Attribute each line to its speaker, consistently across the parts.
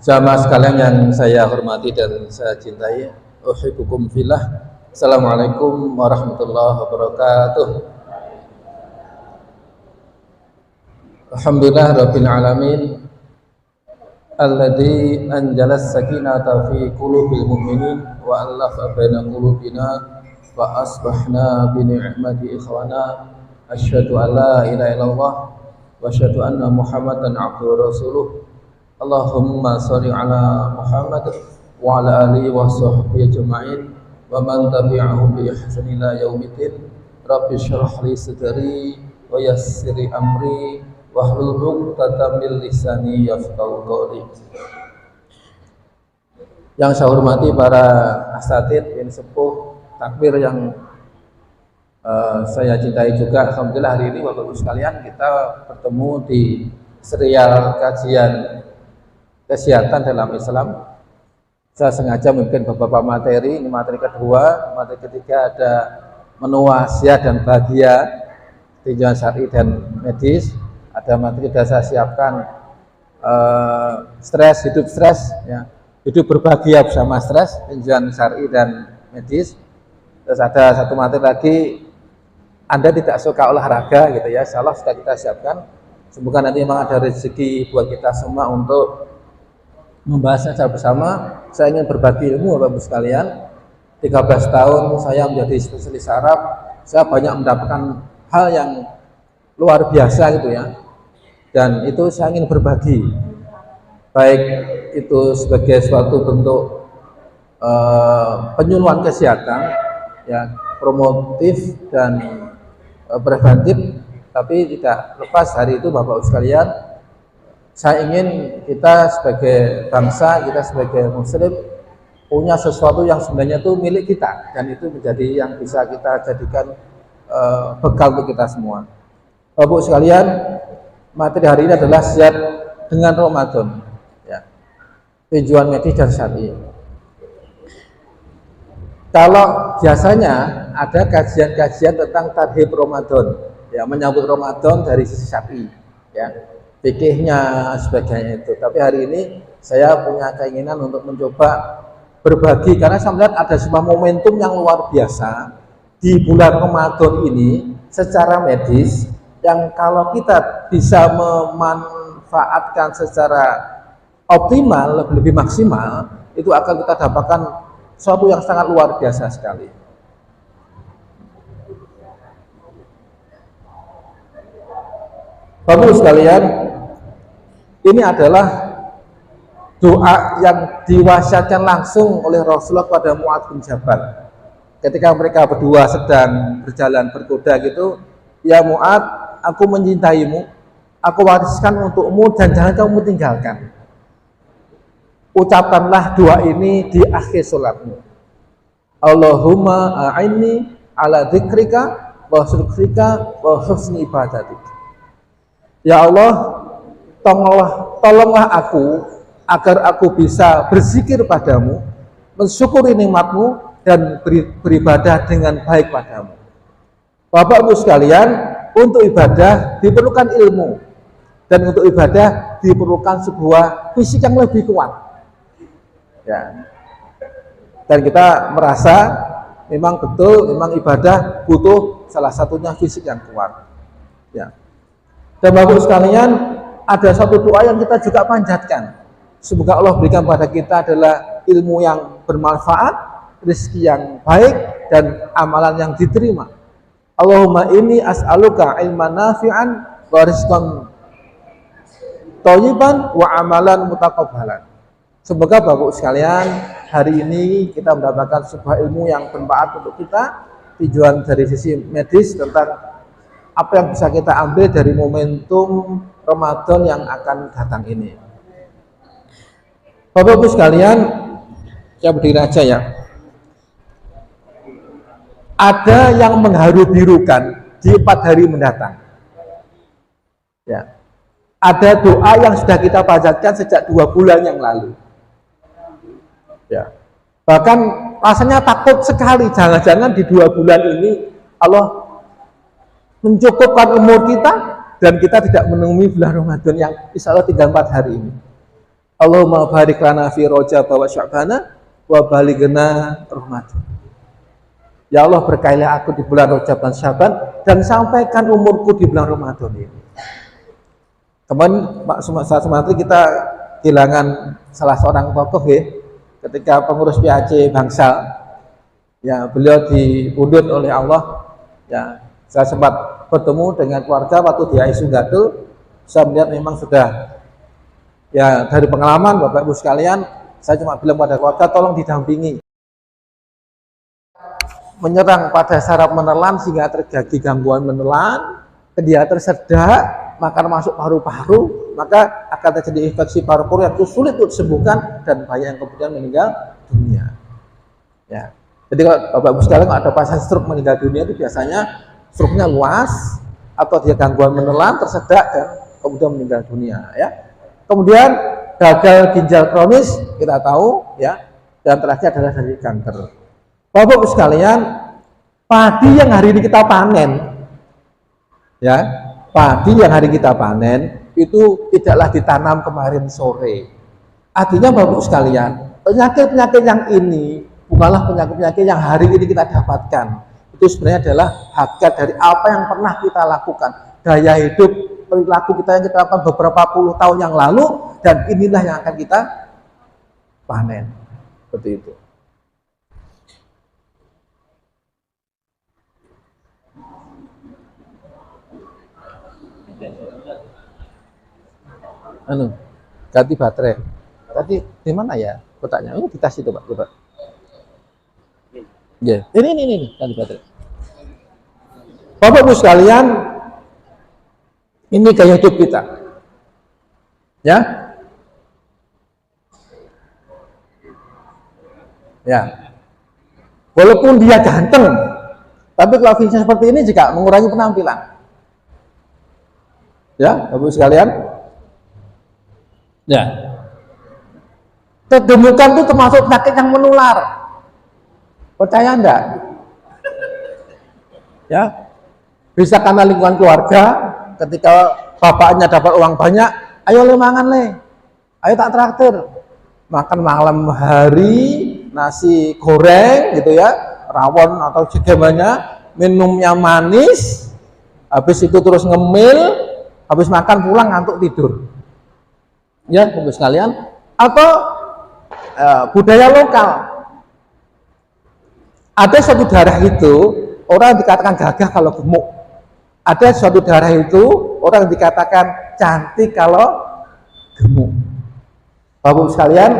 Speaker 1: Jamaah sekalian yang saya hormati dan saya cintai, uhibbukum fillah. Assalamualaikum warahmatullahi wabarakatuh. Alhamdulillah rabbil alamin alladzi anjalas sakinata fi qulubil mu'minin wa allafa baina qulubina wa asbahna bi ni'mati ikhwana. Asyhadu an la ilaha illallah wa asyhadu anna Muhammadan abduhu wa rasuluh. Allahumma sholli ala Muhammad wa ala alihi wa sahbihi ajma'in wa man tabi'ahum bi ihsan ila yaumiddin. Rabbi shrah li sadri wa yassir li amri wahlul 'uqdatam min lisani yafqahu qawli. Yang saya hormati para asatidz yang sepuh takbir yang saya cintai juga. Alhamdulillah hari ini Bapak Ibu sekalian kita bertemu di serial kajian kesehatan dalam Islam. Saya sengaja mungkin beberapa materi, ini materi kedua, materi ketiga ada menu wasiat dan bahagia, tinjauan syar'i dan medis. Ada materi yang saya siapkan hidup stres, ya, hidup berbahagia bersama stres, tinjauan syar'i dan medis. Terus ada satu materi lagi, Anda tidak suka olahraga gitu ya, insya Allah sudah kita siapkan. Semoga nanti memang ada rezeki buat kita semua untuk membahasnya secara bersama. Saya ingin berbagi ilmu Bapak Ibu sekalian. 13 tahun saya menjadi spesialis Arab, saya banyak mendapatkan hal yang luar biasa gitu ya. Dan itu saya ingin berbagi, baik itu sebagai suatu bentuk penyuluhan kesehatan, ya, promotif dan preventif, tapi tidak lepas hari itu Bapak Ibu sekalian. Saya ingin kita sebagai bangsa, kita sebagai muslim punya sesuatu yang sebenarnya itu milik kita, dan itu menjadi yang bisa kita jadikan bekal untuk kita semua. Bapak sekalian, materi hari ini adalah siap dengan Ramadan, ya, tinjauan medis dan syar'i. Kalau biasanya ada kajian-kajian tentang tarhib Ramadan, ya, menyambut Ramadan dari sisi syar'i, ya, fikihnya sebagainya itu. Tapi hari ini saya punya keinginan untuk mencoba berbagi, karena saya melihat ada sebuah momentum yang luar biasa di bulan Ramadan ini secara medis, yang kalau kita bisa memanfaatkan secara optimal, lebih maksimal, itu akan kita dapatkan sesuatu yang sangat luar biasa sekali. Bapak sekalian, ini adalah doa yang diwasiatkan langsung oleh Rasulullah kepada Mu'adz bin Jabal. Ketika mereka berdua sedang berjalan berkuda gitu, ya Mu'adz, aku mencintaimu, aku wariskan untukmu dan jangan kamu tinggalkan. Ucapkanlah doa ini di akhir sholatmu. Allahumma a'inni ala dzikrika wa syukrika wa husni ibadatik. Ya Allah, tolonglah aku agar aku bisa berzikir padamu, mensyukuri nikmatmu dan beribadah dengan baik padamu. Bapak Ibu sekalian, untuk ibadah diperlukan ilmu, dan untuk ibadah diperlukan sebuah fisik yang lebih kuat, ya. Dan kita merasa memang betul, memang ibadah butuh salah satunya fisik yang kuat, ya. Dan Bapak sekalian, ada satu doa yang kita juga panjatkan. Semoga Allah berikan pada kita adalah ilmu yang bermanfaat, rezeki yang baik, dan amalan yang diterima. Allahumma inni as'aluka ilman nafi'an wa rizqan thayyiban wa amalan mutaqabbalan. Semoga Bapak sekalian, hari ini kita mendapatkan sebuah ilmu yang bermanfaat untuk kita, tujuan dari sisi medis tentang apa yang bisa kita ambil dari momentum Ramadan yang akan datang ini. Bapak Ibu sekalian, saya berdiri aja ya. Ada yang mengharu-birukan di 4 hari mendatang, ya. Ada doa yang sudah kita bacakan sejak 2 bulan yang lalu, ya. Bahkan rasanya takut sekali, jangan-jangan di 2 bulan ini Allah mencukupkan umur kita dan kita tidak menemui bulan Ramadan yang insya Allah tinggal 4 hari ini. Allahumma barik lana fi Rajab wa Sya'bana wa balighna Ramadan. Ya Allah, berkailah aku di bulan Rajab dan Syaban dan sampaikan umurku di bulan Ramadan ini. Kemarin Pak Sumantri kita kehilangan salah seorang tokoh ya, ketika pengurus PAC Bangsal. Ya, beliau diundut oleh Allah. Ya, saya sempat bertemu dengan keluarga waktu di ISU Gadul. Saya melihat memang sudah, ya dari pengalaman Bapak Ibu sekalian, saya cuma bilang pada keluarga tolong didampingi. Menyerang pada saraf menelan sehingga terjadi gangguan menelan, dia tersedak, maka masuk paru-paru, maka akan terjadi infeksi paru-paru yang sulit untuk disembuhkan dan banyak yang kemudian meninggal dunia. Ya. Jadi kalau Bapak Ibu sekalian kalau ada pasien stroke meninggal dunia itu biasanya stroke-nya luas atau dia gangguan menelan, tersedak dan kemudian meninggal dunia. Ya. Kemudian gagal ginjal kronis kita tahu ya, dan terakhir adalah dari kanker. Bapak Ibu sekalian, padi yang hari ini kita panen, ya, padi yang hari kita panen itu tidaklah ditanam kemarin sore. Artinya Bapak Ibu sekalian, penyakit-penyakit yang ini bukanlah penyakit-penyakit yang hari ini kita dapatkan. Itu sebenarnya adalah hakikat dari apa yang pernah kita lakukan, gaya hidup, perilaku kita yang kita lakukan beberapa puluh tahun yang lalu, dan inilah yang akan kita panen. Seperti itu. Ganti baterai. Tadi di mana ya kotaknya? Ini di tas itu Pak. Coba. Ya, ini ganti baterai. Bapak Ibu sekalian, ini gaya hidup kita. Ya. Ya. Walaupun dia ganteng, tapi kalau fungsinya seperti ini juga mengurangi penampilan. Ya, Bapak Ibu sekalian. Ya. Kegemukan itu termasuk penyakit yang menular. Percaya enggak? Ya. Bisa karena lingkungan keluarga, ketika bapaknya dapat uang banyak, ayo le mangan le. Ayo tak traktir. Makan malam hari, nasi goreng gitu ya, rawon atau jajamannya, minumnya manis, habis itu terus ngemil, habis makan pulang ngantuk tidur. Ya, Bapak sekalian, atau budaya lokal. Ada suatu daerah itu orang yang dikatakan gagah kalau gemuk. Ada suatu daerah itu orang yang dikatakan cantik kalau gemuk. Bapak sekalian,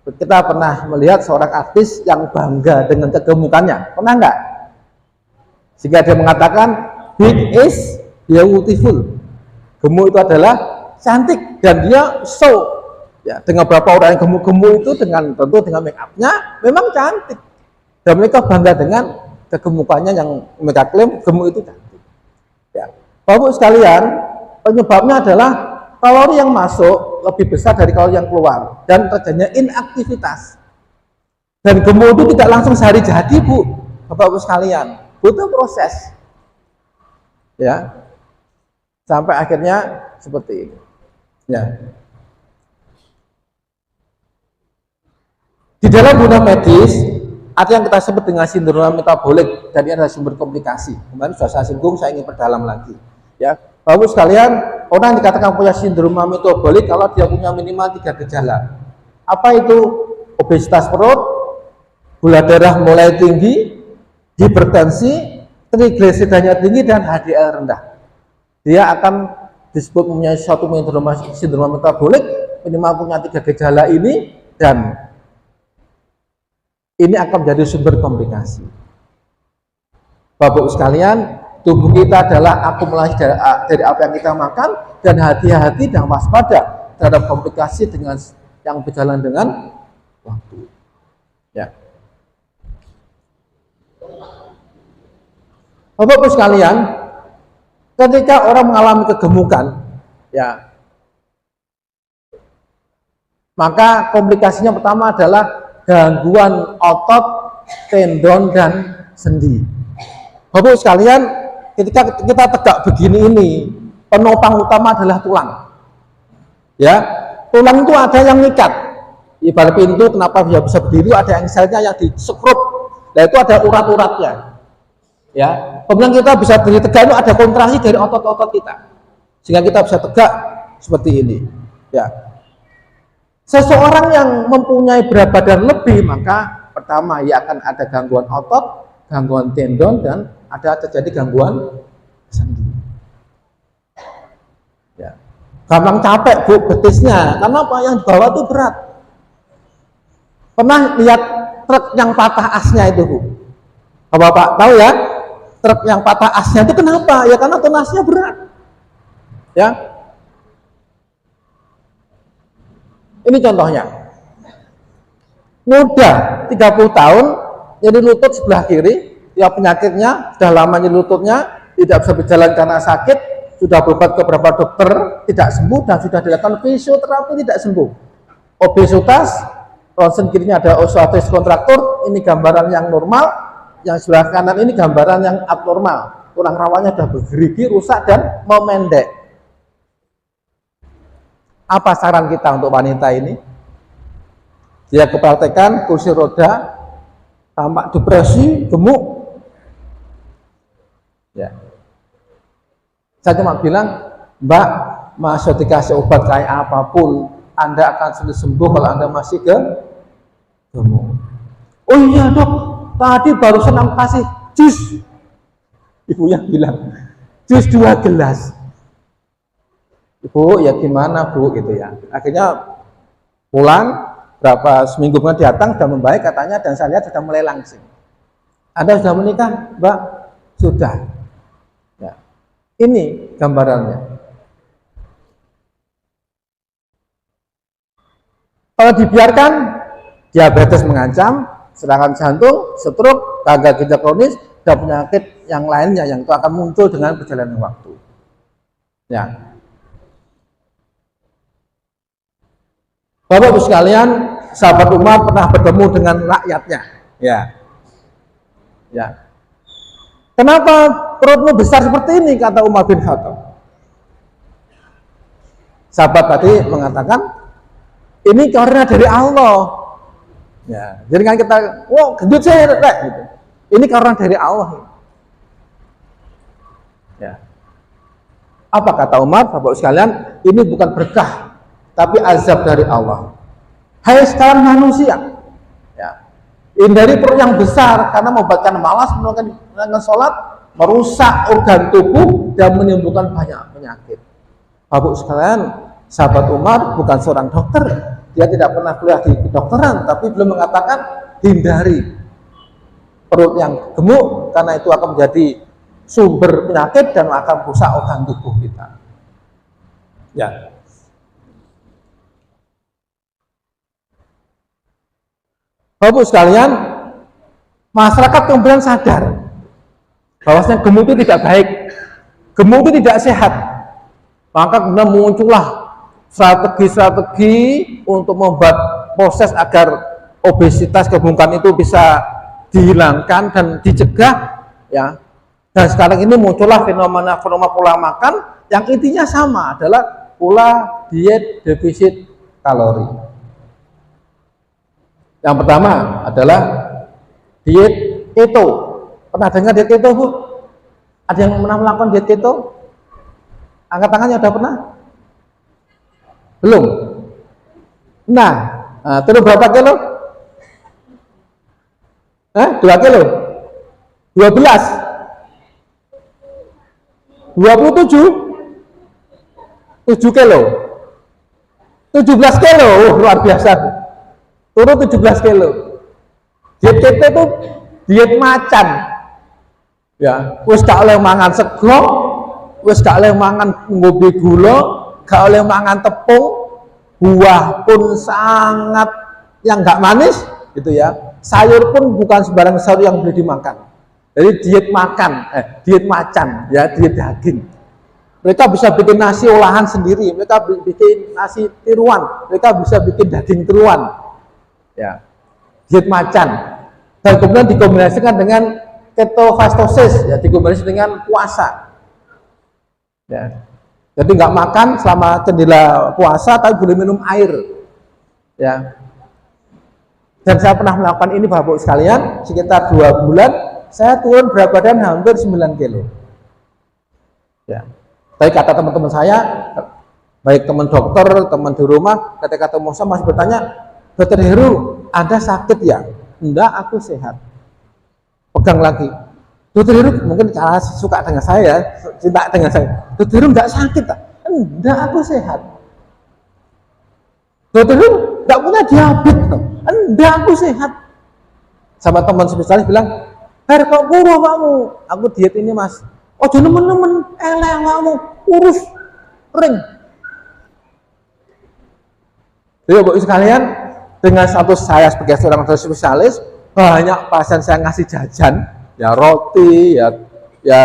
Speaker 1: kita pernah melihat seorang artis yang bangga dengan kegemukannya. Pernah enggak? Sehingga dia mengatakan big is beautiful. Gemuk itu adalah cantik dan dia show ya, dengan beberapa orang yang gemuk-gemuk itu dengan tentu dengan make up-nya memang cantik dan mereka bangga dengan kegemukannya yang mereka klaim gemuk itu cantik ya. Bapak sekalian, penyebabnya adalah kalori yang masuk lebih besar dari kalori yang keluar dan terjadinya inaktivitas, dan gemuk itu tidak langsung sehari jadi Bu, Bapak sekalian, butuh proses ya sampai akhirnya seperti ini. Ya. Di dalam dunia medis ada yang kita sebut dengan sindrom metabolik dan ini adalah sumber komplikasi. Kemarin sudah saya singgung, saya ingin perdalam lagi. Ya, Bapak sekalian, orang yang dikatakan punya sindrom metabolik kalau dia punya minimal 3 gejala. Apa itu? Obesitas perut, gula darah mulai tinggi, hipertensi, trigliseridanya tinggi dan HDL rendah. Dia akan disebut mempunyai suatu sindrom metabolik, minimal punya 3 gejala ini, dan ini akan menjadi sumber komplikasi. Bapak sekalian, tubuh kita adalah akumulasi dari apa yang kita makan, dan hati-hati dan waspada terhadap komplikasi dengan yang berjalan dengan waktu. Ya. Bapak sekalian, ketika orang mengalami kegemukan, ya, maka komplikasinya pertama adalah gangguan otot, tendon, dan sendi. Bapak sekalian, ketika kita tegak begini ini, penopang utama adalah tulang. Ya, tulang itu ada yang ngikat. Ibarat pintu, kenapa dia bisa berdiri? Ada yang selnya yang disekrup. Nah itu ada urat-uratnya. Ya, kemudian kita bisa berdiri tegak itu ada kontraksi dari otot-otot kita, sehingga kita bisa tegak seperti ini. Ya, seseorang yang mempunyai berat badan lebih, maka pertama ia akan ada gangguan otot, gangguan tendon, dan ada terjadi gangguan sendi. Ya, gampang capek bu betisnya, karena apa yang dibawa itu berat. Pernah lihat truk yang patah asnya itu bu? Bapak tahu ya, truk yang patah asnya itu kenapa? Ya karena tonasnya berat. Ya, ini contohnya. Muda 30 tahun, jadi lutut sebelah kiri, ya penyakitnya sudah lama nyeri lututnya, tidak bisa berjalan karena sakit, sudah berobat ke beberapa dokter, tidak sembuh, dan sudah dilakukan fisioterapi, tidak sembuh. Obesitas, ronsen kirinya ada osteoartritis kontraktor, ini gambaran yang normal, yang sebelah kanan ini gambaran yang abnormal, tulang rawanya sudah bergerigi, rusak, dan memendek. Apa saran kita untuk wanita ini? Dia kepraktekan kursi roda, tampak depresi, gemuk. Ya, saya cuma bilang, Mbak, masih dikasih obat kayak apapun, Anda akan sulit sembuh kalau Anda masih gemuk. Oh iya dok, tadi barusan aku kasih jus. Ibu yang bilang, jus 2 gelas. Ibu, ya gimana bu, gitu ya. Akhirnya pulang, berapa seminggu kemudian datang, sudah membaik katanya, dan saya lihat sudah mulai langsing. Anda sudah menikah, Mbak? Sudah. Ya. Ini gambarannya. Kalau dibiarkan, diabetes mengancam, serangan jantung, stroke, gagal ginjal kronis, dan penyakit yang lainnya yang itu akan muncul dengan berjalannya waktu. Ya. Bapak-Ibu sekalian, sahabat Umar pernah bertemu dengan rakyatnya. Ya. Ya. Kenapa perutmu besar seperti ini, kata Umar bin Khattab. Sahabat tadi mengatakan, ini karena dari Allah. Ya. Jadi kan kita, wow, gendut saya, gitu. Ini karena dari Allah. Ya. Apa kata Umar, Bapak-Ibu sekalian, ini bukan berkah, tapi azab dari Allah. Hai sekalian manusia, ya, hindari perut yang besar karena membuatkan malas, meninggalkan sholat, merusak organ tubuh, dan menimbulkan banyak penyakit. Bapak sekalian, sahabat Umar bukan seorang dokter, dia tidak pernah kuliah di kedokteran, tapi belum mengatakan hindari perut yang gemuk karena itu akan menjadi sumber penyakit dan akan merusak organ tubuh kita. Ya. Bapak sekalian, masyarakat kemudian sadar bahwasanya gemuk itu tidak baik, gemuk itu tidak sehat. Maka kemudian muncullah strategi-strategi untuk membuat proses agar obesitas, kegemukan itu bisa dihilangkan dan dicegah. Ya. Dan sekarang ini muncullah fenomena pola makan yang intinya sama, adalah pola diet defisit kalori. Yang pertama adalah diet keto. Pernah dengar diet keto, Bu? Ada yang pernah melakukan diet keto? Angkat tangannya, udah pernah? Belum? Nah, turun berapa kilo? 2 kilo? 12? 27? 7 kilo? 17 kilo? Luar biasa, Bu. Turun 17 kilo. Diet keto itu diet macan. Ya, wis gak oleh mangan sego, wis gak oleh mangan ngombe gula, gak oleh mangan tepung, buah pun sangat yang gak manis, gitu ya. Sayur pun bukan sembarang sayur yang boleh dimakan. Jadi diet makan, diet macan, ya, diet daging. Mereka bisa bikin nasi olahan sendiri, mereka bikin nasi tiruan, mereka bisa bikin daging tiruan. Ya, diet macan, dan kemudian dikombinasikan dengan ketofastosis, ya dikombinasi dengan puasa. Ya. Jadi nggak makan selama jendela puasa, tapi boleh minum air. Ya. Dan saya pernah melakukan ini Bapak sekalian, sekitar 2 bulan, saya turun berat badan hampir 9 kilo. Ya. Tapi kata teman-teman saya, baik teman dokter, teman di rumah, ketika ketemu saya masih bertanya, Dokter Heru, Anda sakit ya? Enggak, aku sehat. Pegang lagi. Dokter Heru mungkin cara suka dengan saya, cinta dengan saya. Dokter Heru enggak sakit tak? Enggak, aku sehat. Dokter Heru enggak punya diabetes tak? Enggak, aku sehat. Sama teman spesialis bilang, Her, kok kurus kamu? Aku diet ini mas. Oh, jangan nemen-nemen, kamu kurus, kering. Jadi Bapak sekalian, dengan status saya sebagai seorang dokter spesialis, banyak pasien saya ngasih jajan, ya roti, ya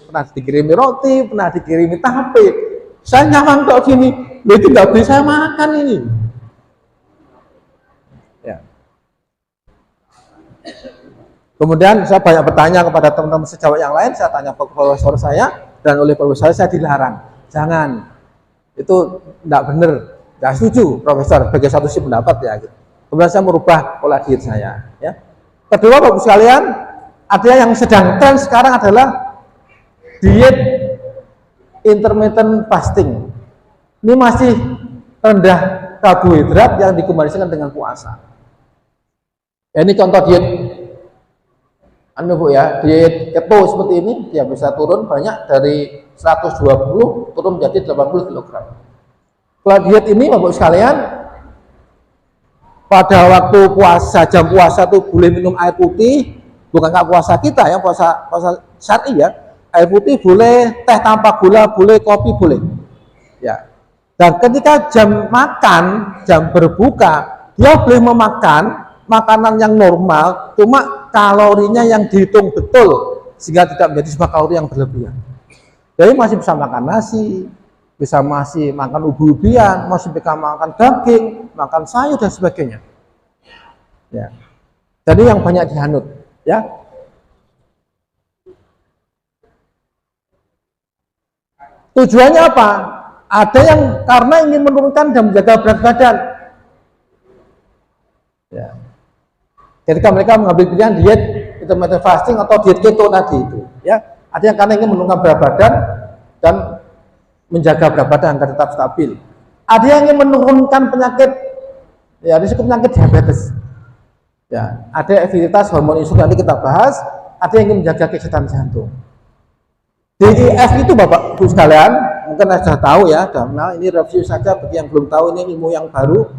Speaker 1: pernah dikirimi roti, pernah dikirimi tape. Saya nyaman kok gini, itu nggak bisa makan ini. Ya. Kemudian saya banyak bertanya kepada teman-teman sejawat yang lain, saya tanya ke profesor saya, dan oleh profesor saya dilarang. Jangan, itu tidak benar, tidak setuju profesor, sebagai satu sisi pendapat ya. Gitu. Kemudian saya merubah pola diet saya. Ya. Kedua Bapak sekalian, ada yang sedang tren sekarang adalah diet intermittent fasting. Ini masih rendah karbohidrat yang dikombinasikan dengan puasa. Ya, ini contoh diet Bu ya, diet keto seperti ini dia bisa turun banyak dari 120 turun menjadi 80 kg. Kalau diet ini Bapak sekalian, pada waktu puasa, jam puasa itu boleh minum air putih, bukan puasa kita ya, puasa syar'i ya. Air putih boleh, teh tanpa gula boleh, kopi boleh. Ya. Dan ketika jam makan, jam berbuka, dia boleh memakan makanan yang normal, cuma kalorinya yang dihitung betul sehingga tidak menjadi sebuah kalori yang berlebihan. Jadi masih bisa makan nasi, bisa masih makan ubi-ubian, masih bisa makan daging, makan sayur dan sebagainya. Ya. Jadi yang banyak dihanut, ya. Tujuannya apa? Ada yang karena ingin menurunkan dan menjaga berat badan. Ya. Ketika mereka mengambil pilihan diet intermittent fasting atau diet keto tadi itu, ya, ada yang karena ingin menurunkan berat badan dan menjaga berat badan agar tetap stabil. Ada yang ingin menurunkan penyakit, ya, risiko penyakit diabetes. Ya, ada aktivitas hormon insulin nanti kita bahas. Ada yang ingin menjaga kesehatan jantung. DIF itu Bapak Ibu sekalian, mungkin sudah tahu ya, nah ini review saja bagi yang belum tahu, ini ilmu yang baru.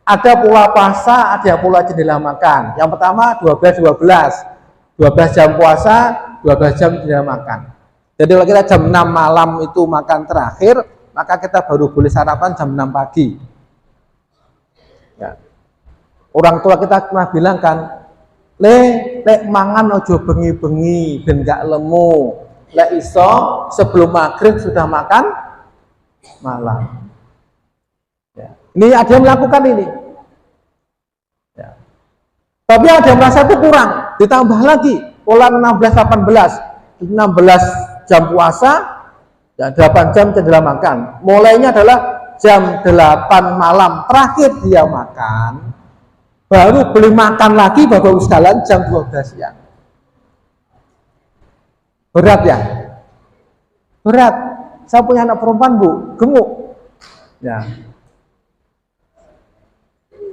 Speaker 1: Ada pola puasa, ada pola jendela makan. Yang pertama 12 jam puasa, 12 jam jendela makan. Jadi kalau kita jam 6 malam itu makan terakhir, maka kita baru boleh sarapan jam 6 pagi. Ya. Orang tua kita pernah bilang kan, lek mangan ojo bengi-bengi ben gak lemu. Lek iso sebelum maghrib sudah makan malam. Ya. Ini ada yang melakukan ini. Ya. Tapi ada yang merasa itu kurang, ditambah lagi pola 16-18, 16 jam puasa, ya 8 jam jendela makan. Mulainya adalah jam 8 malam terakhir dia makan, baru boleh makan lagi Bapak Ibu sekalian jam 12 siang. Berat ya? Berat. Saya punya anak perempuan Bu, gemuk. Ya.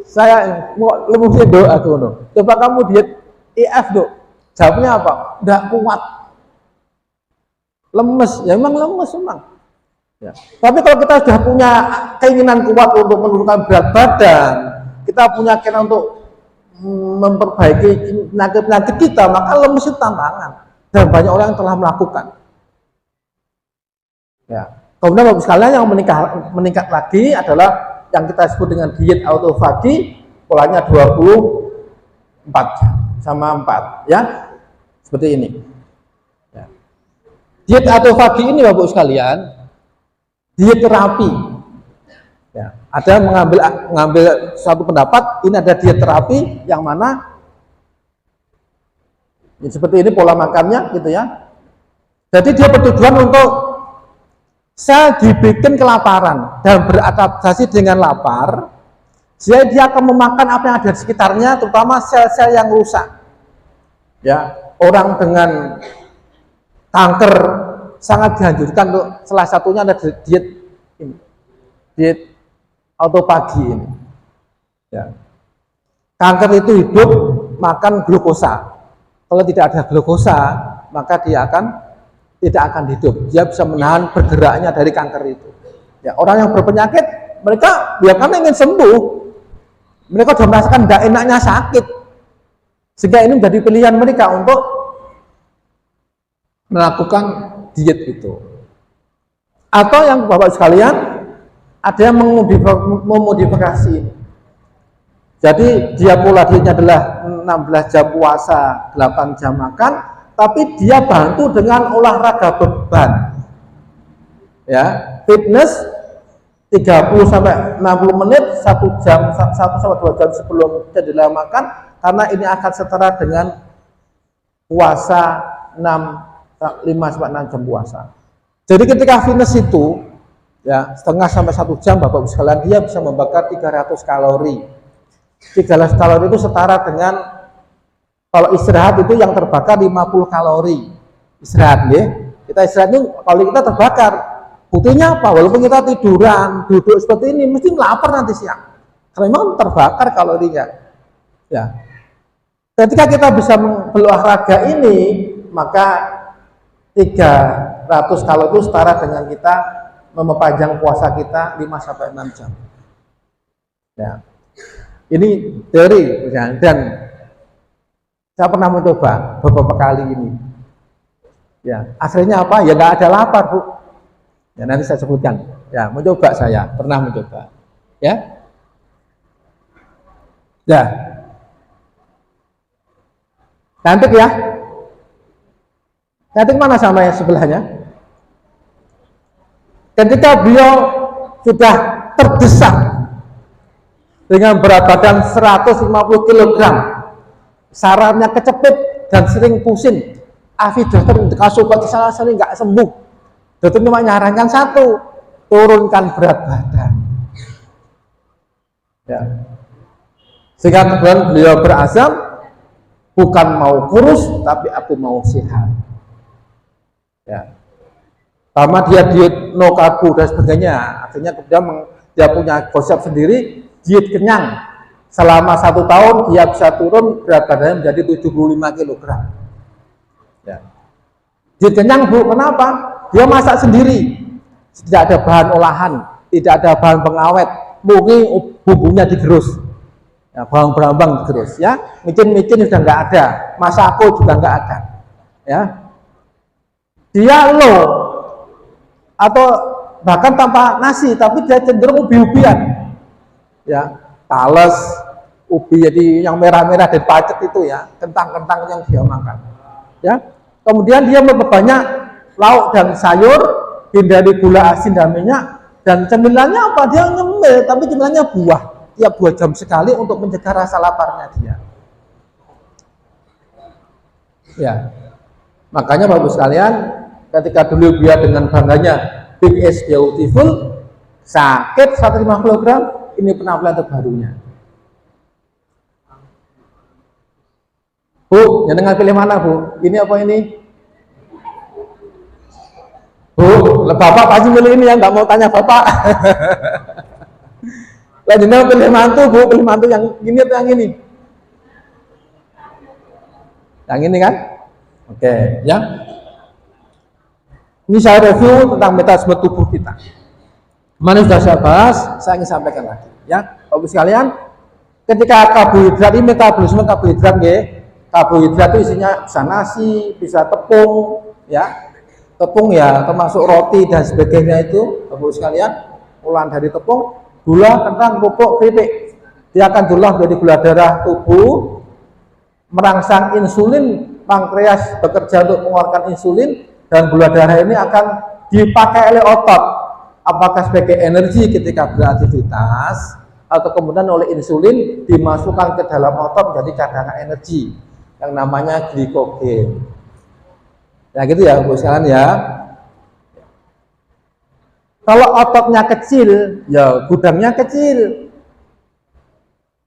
Speaker 1: Saya mau lebih doa tuh, coba kamu diet IF Dok. Jawabnya apa? Enggak kuat. Lemes, ya memang lemes memang. Ya. Tapi kalau kita sudah punya keinginan kuat untuk menurunkan berat badan, kita punya keinginan untuk memperbaiki penyakit kita, maka lemes itu tantangan. Dan banyak orang yang telah melakukan. Ya. Kemudian Bapak sekalian yang meningkat lagi adalah yang kita sebut dengan diet autofagi, polanya 24 sama 4, ya. Seperti ini. Ya. Diet autofagi ini Bapak sekalian, diet terapi. Ya. Ada yang mengambil suatu pendapat, ini ada diet terapi yang mana Ya, seperti ini pola makannya gitu ya. Jadi dia bertujuan untuk sel dibikin kelaparan dan beradaptasi dengan lapar, sehingga dia akan memakan apa yang ada di sekitarnya, terutama sel-sel yang rusak. Ya, orang dengan kanker sangat dianjurkan untuk salah satunya ada diet ini, diet autopagi ini. Ya. Kanker itu hidup makan glukosa. Kalau tidak ada glukosa, maka dia tidak akan hidup. Dia bisa menahan bergeraknya dari kanker itu. Ya, orang yang berpenyakit, mereka biarkan ingin sembuh. Mereka sudah merasakan tidak enaknya sakit. Sehingga ini menjadi pilihan mereka untuk melakukan diet itu. Atau yang Bapak sekalian, ada yang memodifikasi ini. Jadi dia pola dietnya adalah 16 jam puasa, 8 jam makan, tapi dia bantu dengan olahraga beban. Ya, fitness 30 sampai 60 menit, 1 jam 1 sampai 2 jam sebelum jeda makan, karena ini akan setara dengan puasa 5 sampai 6 jam puasa. Jadi ketika fitness itu ya setengah sampai 1 jam Bapak Ibu sekalian, dia bisa membakar 300 kalori. 300 kalori itu setara dengan kalau istirahat itu yang terbakar 50 kalori. Istirahat ya. Kita istirahat itu kalau kita terbakar. Buktinya apa? Walaupun kita tiduran, duduk seperti ini, mesti lapar nanti siang. Karena memang terbakar kalorinya. Ya. Ketika kita bisa berolahraga ini, maka 300 kalori itu setara dengan kita memperpanjang puasa kita 5 sampai 6 jam. Ya. Ini teori dan saya pernah mencoba beberapa kali ini. Ya, aslinya apa? Ya nggak ada lapar, Bu. Ya nanti saya sebutkan. Ya, mencoba saya pernah mencoba. Ya. Ya. Cantik ya? Cantik mana sama yang sebelahnya? Ketika beliau sudah terdesak dengan berat badan 150 kg, sarafnya kecepit dan sering pusing. Afi dokter dikasih obat kesana sini nggak sembuh. Dokter cuma nyarankan satu, turunkan berat badan. Ya. Sehingga kemudian beliau berazam, bukan mau kurus, tapi aku mau sehat. Ya. Sama dia diet no karbo dan sebagainya. Akhirnya kemudian dia punya konsep sendiri. Diet kenyang selama 1 tahun dia bisa turun berat badannya menjadi 75 kg. Ya. Diet kenyang Bu, kenapa? Dia masak sendiri, tidak ada bahan olahan, tidak ada bahan pengawet, mungkin bumbunya digerus, ya, bawang berambang digerus, ya, micin sudah nggak ada, masako juga nggak ada, ya. Dia low atau bahkan tanpa nasi, tapi dia cenderung ubi-ubian. Ya, tales, ubi jadi yang merah-merah dan pacet itu ya, kentang-kentang yang dia makan. Ya, kemudian dia memperbanyak lauk dan sayur, hindari gula asin dan minyak, dan cemilannya apa? Dia nyemil, tapi cemilannya buah. Tiap 2 jam sekali untuk mencegah rasa laparnya dia. Ya, makanya Bapak sekalian, ketika dulu dia dengan bangganya Big S Beautiful, sakit 150 kg. Ini penampilan terbarunya. Bu, jangan pilih mana Bu? Ini apa ini? Bu, Bapak pasti milih ini ya, nggak mau tanya Bapak. Lanjutnya pilih mantu Bu, pilih mantu yang ini atau yang ini? Yang ini kan? Oke, ya. Ini saya review tentang metabolisme tubuh kita. Mana sudah saya bahas, saya ingin sampaikan lagi, ya, Bapak sekalian. Ketika karbohidrat ini metabolisme karbohidrat, ya, karbohidrat itu isinya bisa nasi, bisa tepung, ya, tepung ya termasuk roti dan sebagainya itu, Bapak sekalian. Olahan dari tepung, gula, kentang, kerupuk, keripik, dia akan diolah menjadi gula darah tubuh, merangsang insulin, pankreas bekerja untuk mengeluarkan insulin, dan gula darah ini akan dipakai oleh otot. Apakah sebagai energi ketika beraktivitas, atau kemudian oleh insulin dimasukkan ke dalam otot menjadi cadangan energi. yang namanya glikogen. Ya gitu ya Bu sekalian ya. Kalau ototnya kecil, ya gudangnya kecil.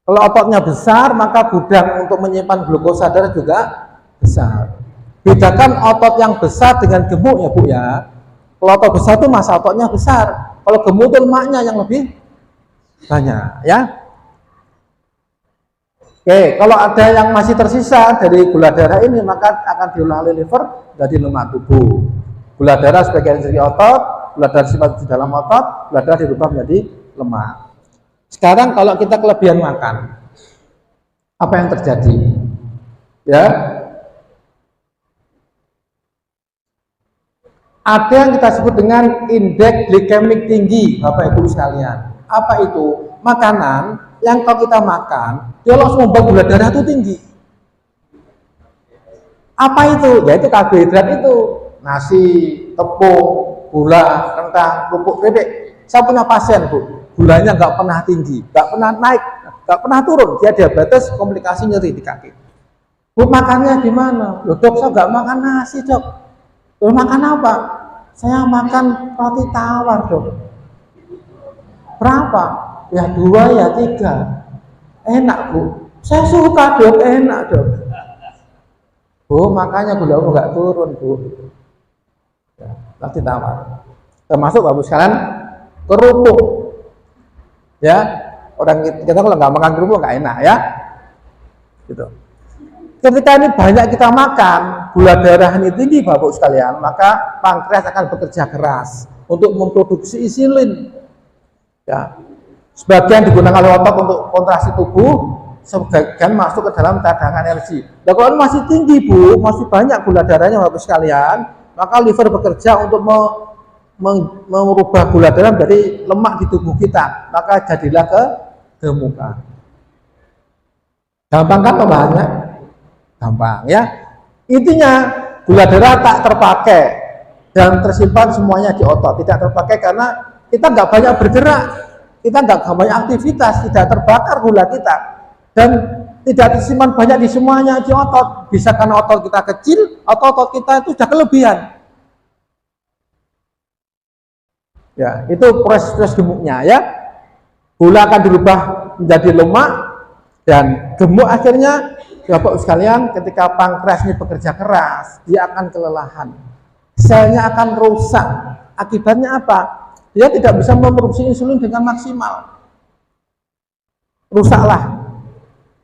Speaker 1: Kalau ototnya besar, maka gudang untuk menyimpan glukosa darah juga besar. Bedakan otot yang besar dengan gemuk ya Bu ya. Kalau otot besar itu masa ototnya besar. Kalau gemuk itu lemaknya yang lebih banyak ya. Oke, kalau ada yang masih tersisa dari gula darah ini, maka akan diolah oleh liver jadi lemak tubuh. Gula darah sebagian dari otot, gula darah simpan di dalam otot, gula darah dirubah menjadi lemak. Sekarang kalau kita kelebihan makan, apa yang terjadi? Ya, ada yang kita sebut dengan indeks glikemik tinggi, Bapak Ibu sekalian. Apa itu? Makanan yang kalau kita makan, dia langsung membuat gula darah itu tinggi. Apa itu? Yaitu karbohidrat itu. Nasi, tepung, gula, kentang, kerupuk, keripik. Saya punya pasien, Bu. Gulanya nggak pernah tinggi, nggak pernah naik, nggak pernah turun. Dia diabetes, komplikasi nyeri di kaki. Bu, makannya gimana? Loh dok, saya nggak makan nasi dok. Loh makan apa? Saya makan roti tawar dok. Berapa? Ya 2 ya 3. Enak Bu. Saya suka dok, enak dok. Bu, makanya gula nggak turun Bu. Ya, roti tawar. Termasuk Bapak sekalian kerupuk. Ya, orang kita kalau nggak makan kerupuk nggak enak ya. Gitu. Ketika ini banyak kita makan, gula darah ini tinggi Bapak sekalian, maka pankreas akan bekerja keras untuk memproduksi insulin. Ya. Sebagian digunakan oleh otot untuk kontraksi tubuh, sebagian masuk ke dalam cadangan energi. Nah, kalau masih tinggi Bu, masih banyak gula darahnya Bapak sekalian, maka liver bekerja untuk merubah gula darah menjadi lemak di tubuh kita, maka jadilah kegemukan. Gampang kan pembahasannya? Gampang ya. Intinya gula darah tak terpakai dan tersimpan semuanya di otot, tidak terpakai karena kita nggak banyak bergerak, kita nggak banyak aktivitas, tidak terbakar gula kita dan tidak tersimpan banyak di semuanya di otot. Bisa karena otot kita kecil atau otot kita itu sudah kelebihan. Ya, itu proses gemuknya ya. Gula akan dirubah menjadi lemak dan gemuk akhirnya Bapak sekalian ketika pankreas ini bekerja keras, dia akan kelelahan. Selnya akan rusak. Akibatnya apa? Dia tidak bisa memproduksi insulin dengan maksimal. Rusaklah.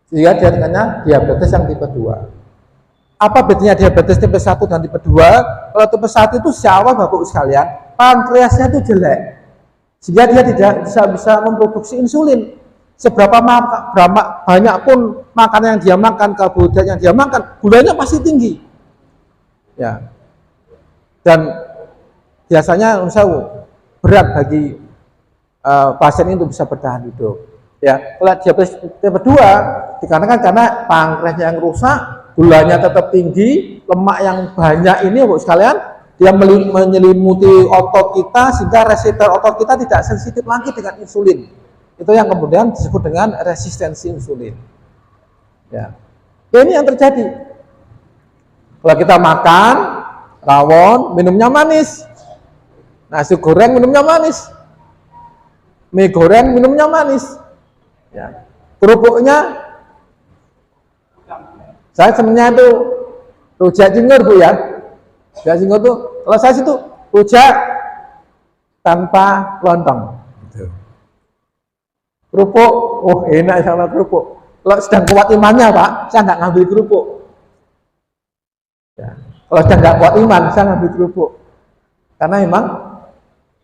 Speaker 1: Sehingga dia terkena diabetes yang tipe 2. Apa bedanya diabetes tipe 1 dan tipe 2? Kalau tipe 1 itu sejak awal Bapak sekalian, pankreasnya itu jelek. Sehingga dia tidak bisa memproduksi insulin. Seberapa banyak pun makanan yang dia makan, karbohidrat yang dia makan, gulanya pasti tinggi. Ya. Dan biasanya berat bagi pasien itu bisa bertahan hidup. Ya, kalau diabetes tipe 2 dikarenakan karena pankreas yang rusak, gulanya tetap tinggi, lemak yang banyak ini Bu sekalian, dia menyelimuti otot kita sehingga reseptor otot kita tidak sensitif lagi dengan insulin. Itu yang kemudian disebut dengan resistensi insulin. Ya. Ini yang terjadi. Kalau kita makan rawon, minumnya manis. Nasi goreng minumnya manis. Mie goreng minumnya manis. Ya. Kerupuknya saya sebenarnya itu rujak cingur Bu ya. Rujak cingur itu kalau saya itu rujak tanpa lontong. Kerupuk, oh enak sama kerupuk. Kalau sedang kuat imannya Pak, saya nggak ngambil kerupuk. Ya. Kalau sedang nggak kuat iman, saya ngambil kerupuk. Karena memang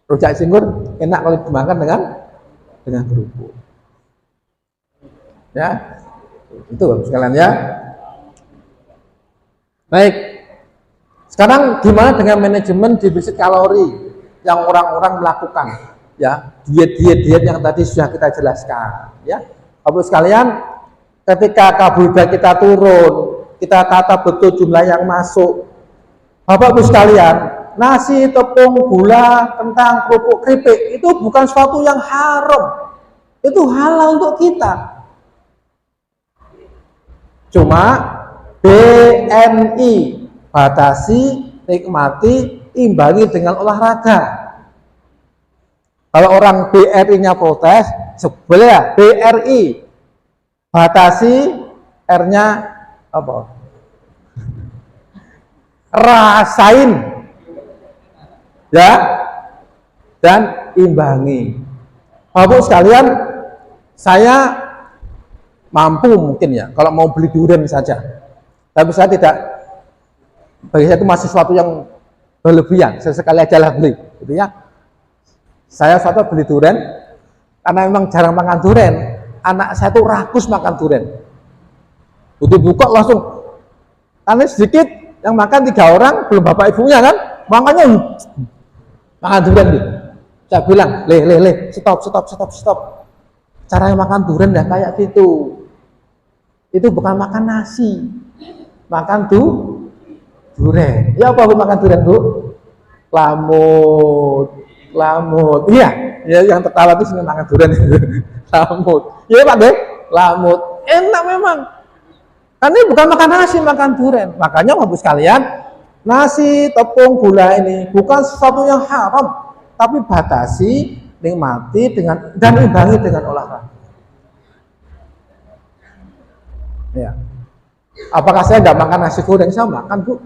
Speaker 1: rujak cingur enak kalau dimakan dengan kerupuk. Ya, itu sekalian ya. Baik. Sekarang gimana dengan manajemen defisit kalori yang orang-orang melakukan? Ya, diet yang tadi sudah kita jelaskan ya. Bapak sekalian, ketika karbohidrat kita turun, kita tata betul jumlah yang masuk. Bapak Ibu sekalian, nasi, tepung, gula, kentang, kerupuk, keripik itu bukan sesuatu yang haram. Itu halal untuk kita. Cuma BNI, batasi, nikmati, imbangi dengan olahraga. Kalau orang BRI-nya protes, sebenarnya BRI, batasi, R-nya apa? Rasain, ya, dan imbangi. Bapak sekalian, saya mampu mungkin ya, kalau mau beli durian saja. Tapi saya tidak, bagi saya itu masih sesuatu yang berlebihan. Sesekali aja lah beli, gitu ya. Saya suatu beli durian karena memang jarang makan durian. Anak saya tuh rakus makan durian. Udah buka langsung, karena sedikit yang makan 3 orang, belum bapak ibunya kan, makanya makan durian gitu. Saya bilang, stop. Cara yang makan durian ya kayak gitu. Itu bukan makan nasi, makan durian. Ya apa bu makan durian bu? Lamut. Iya, ya yang tertawa itu senang makan durian itu. Lamut. Iya pak deh, lamut. Enak memang. Karena ini bukan makan nasi, makan durian. Makanya bapak sekalian, nasi, tepung, gula ini bukan sesuatu yang haram, tapi batasi, nikmati dengan dan imbangi dengan olahraga. Ya. Apakah saya nggak makan nasi goreng? Saya makan bu.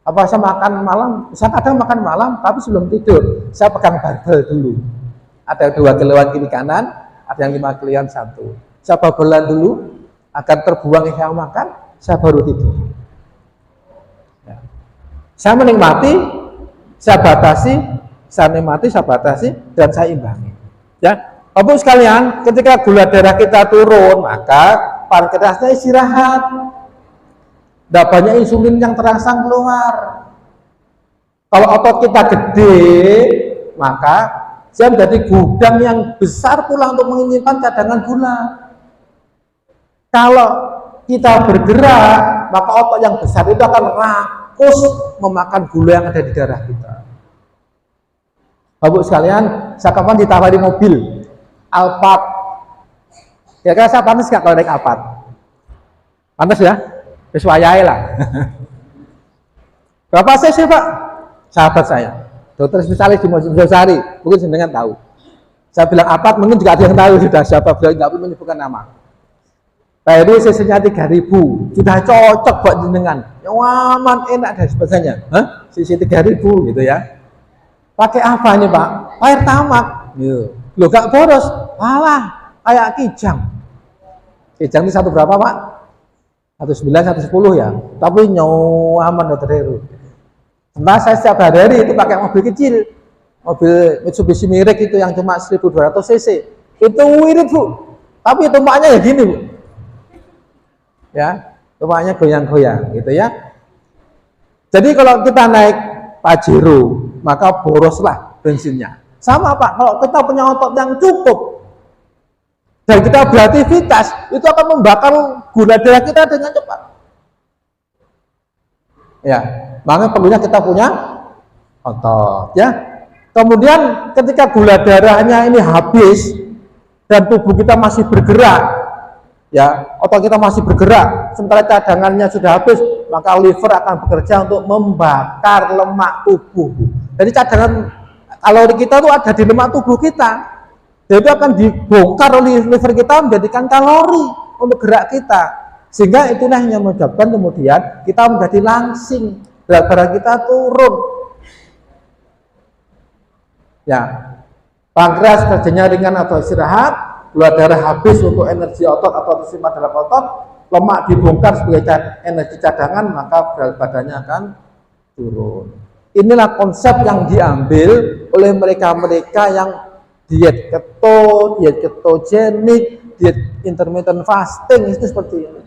Speaker 1: Apa saya makan malam? Saya kadang makan malam, tapi sebelum tidur saya pegang barbel dulu. Ada 2 kiloan kiri kanan, ada yang 5 kiloan 1. Saya barbelan dulu agar terbuang yang saya makan, saya baru tidur. Ya. Saya menikmati, saya batasi, dan saya imbangi. Ya, Bapak sekalian, ketika gula darah kita turun, maka pankreasnya istirahat. Tidak banyak insulin yang terangsang keluar. Kalau otot kita gede, maka dia menjadi gudang yang besar pula untuk menyimpan cadangan gula. Kalau kita bergerak, maka otot yang besar itu akan rakus memakan gula yang ada di darah kita. Bapak sekalian, saya kapan ditawari mobil Alphard. Kira-kira saya pantas nggak kalau naik Alphard? Pantas ya? Sesuai lah. Berapa cc pak? Sahabat saya, dokter spesialis di Mojosari, mungkin jenengan tahu. Saya bilang Alphard, mungkin juga ada yang tahu sudah siapa, beliau nggak perlu menyebutkan nama. Pak Heru cc-nya 3000, sudah cocok buat jenengan. Yang aman, enak dan sebagainya. Cc 3000 gitu ya. Pakai apa ini pak? Air tamak. Loh gak boros. Alah, kayak Kijang. Kijang ini 1 berapa pak? 19, 110 ya. Tapi nyaman dokter Heru. Nah saya setiap hari itu pakai mobil kecil. Mobil Mitsubishi Mirage itu yang cuma 1200 cc. Itu irit bu. Tapi tumpaknya ya gini bu. Ya, tumpaknya goyang-goyang gitu ya. Jadi kalau kita naik Pajero, maka boroslah bensinnya. Sama pak, kalau kita punya otot yang cukup dan kita beraktivitas, itu akan membakar gula darah kita dengan cepat. Ya, makanya perlunya kita punya otot. Ya, kemudian ketika gula darahnya ini habis dan tubuh kita masih bergerak, ya, otot kita masih bergerak, sementara cadangannya sudah habis, maka liver akan bekerja untuk membakar lemak tubuh. Jadi cadangan kalori kita itu ada di lemak tubuh kita. Jadi akan dibongkar oleh liver kita menjadikan kalori untuk gerak kita. Sehingga itulah yang menyebabkan kemudian kita menjadi langsing, berat badan kita turun. Ya, pankreas kerjanya ringan atau istirahat, gula darah habis untuk energi otot atau tersimpan dalam otot, lemak dibongkar sebagai energi cadangan, maka berat badannya akan turun. Inilah konsep yang diambil oleh mereka-mereka yang diet keto, diet ketogenik, diet intermittent fasting, itu seperti ini.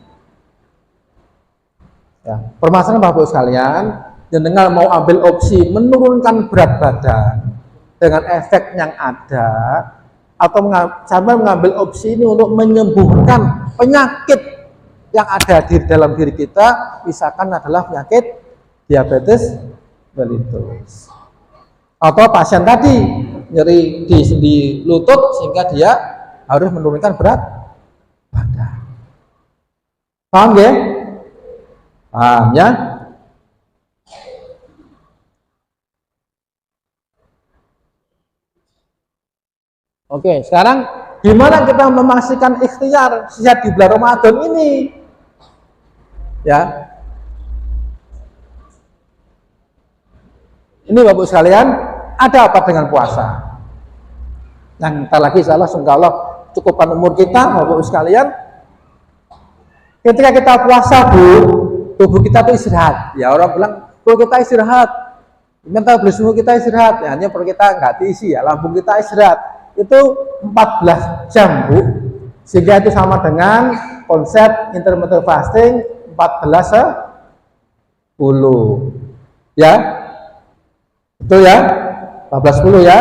Speaker 1: Ya, permasalahan Bapak sekalian, jenengan mau ambil opsi menurunkan berat badan dengan efek yang ada, atau sampai mengambil opsi ini untuk menyembuhkan penyakit yang ada di dalam diri kita, misalkan adalah penyakit diabetes mellitus. Atau pasien tadi nyeri di sendi lutut sehingga dia harus menurunkan berat badan. Paham ya? Paham ya? Oke, sekarang gimana kita memastikan ikhtiar sehat di bulan Ramadan ini? Ya. Ini Bapak sekalian, ada apa dengan puasa? Yang kita lagi insyaallah Allah cukupkan umur kita, Bapak sekalian. Ketika kita puasa, Bu, tubuh kita tuh istirahat. Ya, orang bilang, tubuh kita istirahat. Metabolisme kita istirahat. Ya, hanya perut kita nggak diisi ya, lambung kita istirahat. Itu 14 jam, Bu. Sehingga itu sama dengan konsep intermittent fasting 14-10. Ya. Betul ya? 14-10 ya.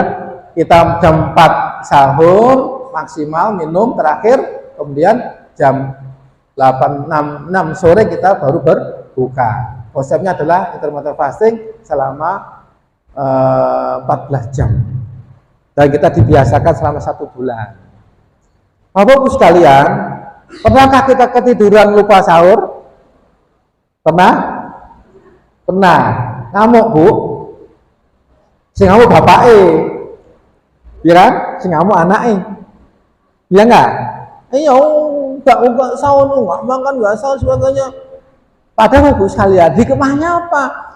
Speaker 1: Kita jam 4 sahur maksimal minum terakhir, kemudian jam 6 sore kita baru berbuka. Konsepnya adalah intermittent fasting selama 14 jam. Dan kita dibiasakan selama 1 bulan. Bapak-Ibu sekalian, pernahkah kita ketiduran lupa sahur? Pernah? Pernah. Ngamuk, Bu. Sing ngamuk bapake. Ya kan? Sing ngamuk anake. Iya enggak? Enggak sahur, enggak makan, enggak sahur sebagainya. Padahal Bu sekalian, hikmahnya apa?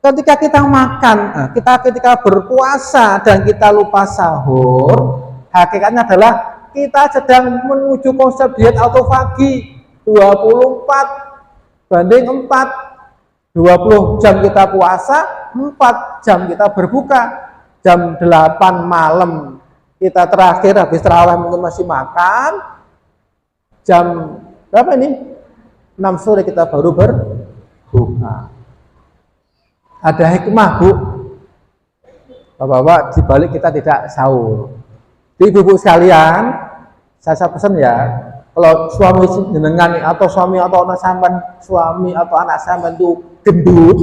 Speaker 1: Ketika kita makan, ketika berpuasa dan kita lupa sahur, hakikatnya adalah kita sedang menuju konsep diet autofagi 24 banding 4. 20 jam kita puasa, 4 jam kita berbuka. Jam 8 malam kita terakhir habis tarawih mungkin masih makan. Jam berapa ini? 6 sore kita baru berbuka. Ada hikmah, Bu. Bapak-bapak, dibalik kita tidak sahur. Ibu-ibu sekalian, saya pesan ya, kalau suami jenengan atau suami atau anak sampean, suami atau anak sampean itu gendut,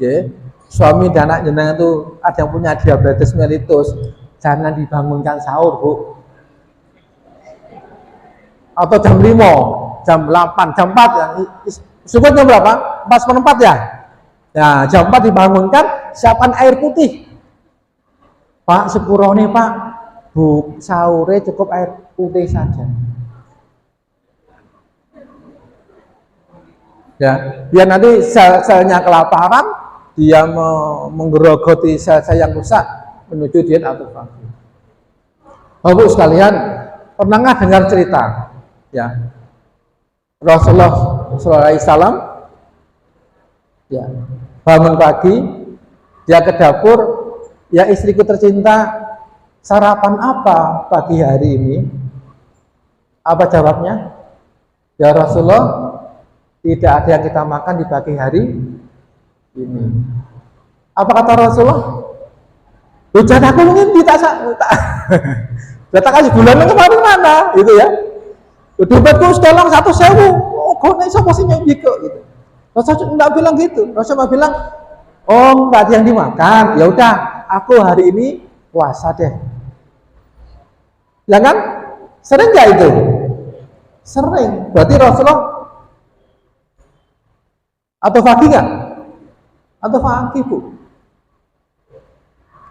Speaker 1: ya, suami dan anak jenengan itu ada yang punya diabetes mellitus, jangan dibangunkan sahur, Bu. Atau jam 5, jam 8, jam 4 ya. Syukur jam berapa? 4 ya? Ya, jam 4 dibangunkan, siapkan air putih. Pak, sepurone Pak, Bu, sahurnya cukup air putih saja. Ya, biar nanti sel-selnya kelaparan, dia menggerogoti sel-sel yang rusak menuju diet autofagi. Bapak sekalian, pernah dengar cerita? Ya, Rasulullah SAW, ya, bangun pagi, dia ke dapur, ya istriku tercinta, sarapan apa pagi hari ini? Apa jawabnya? Ya Rasulullah, tidak ada yang kita makan di pagi hari ini. Apa kata Rasulullah? Hujan aku mungkin kita kasih bulan kemarin mana, gitu ya? Dompetku sekarang 1.000, oh kok nek sapa sing nyebik kok gitu. Rasul enggak bilang gitu. Rasul bilang, "Oh, enggak ada yang dimakan. Ya udah, aku hari ini puasa deh." Ya kan? Sering enggak itu? Sering. Berarti Rasulullah atau pagi enggak? Atau pagi, Bu?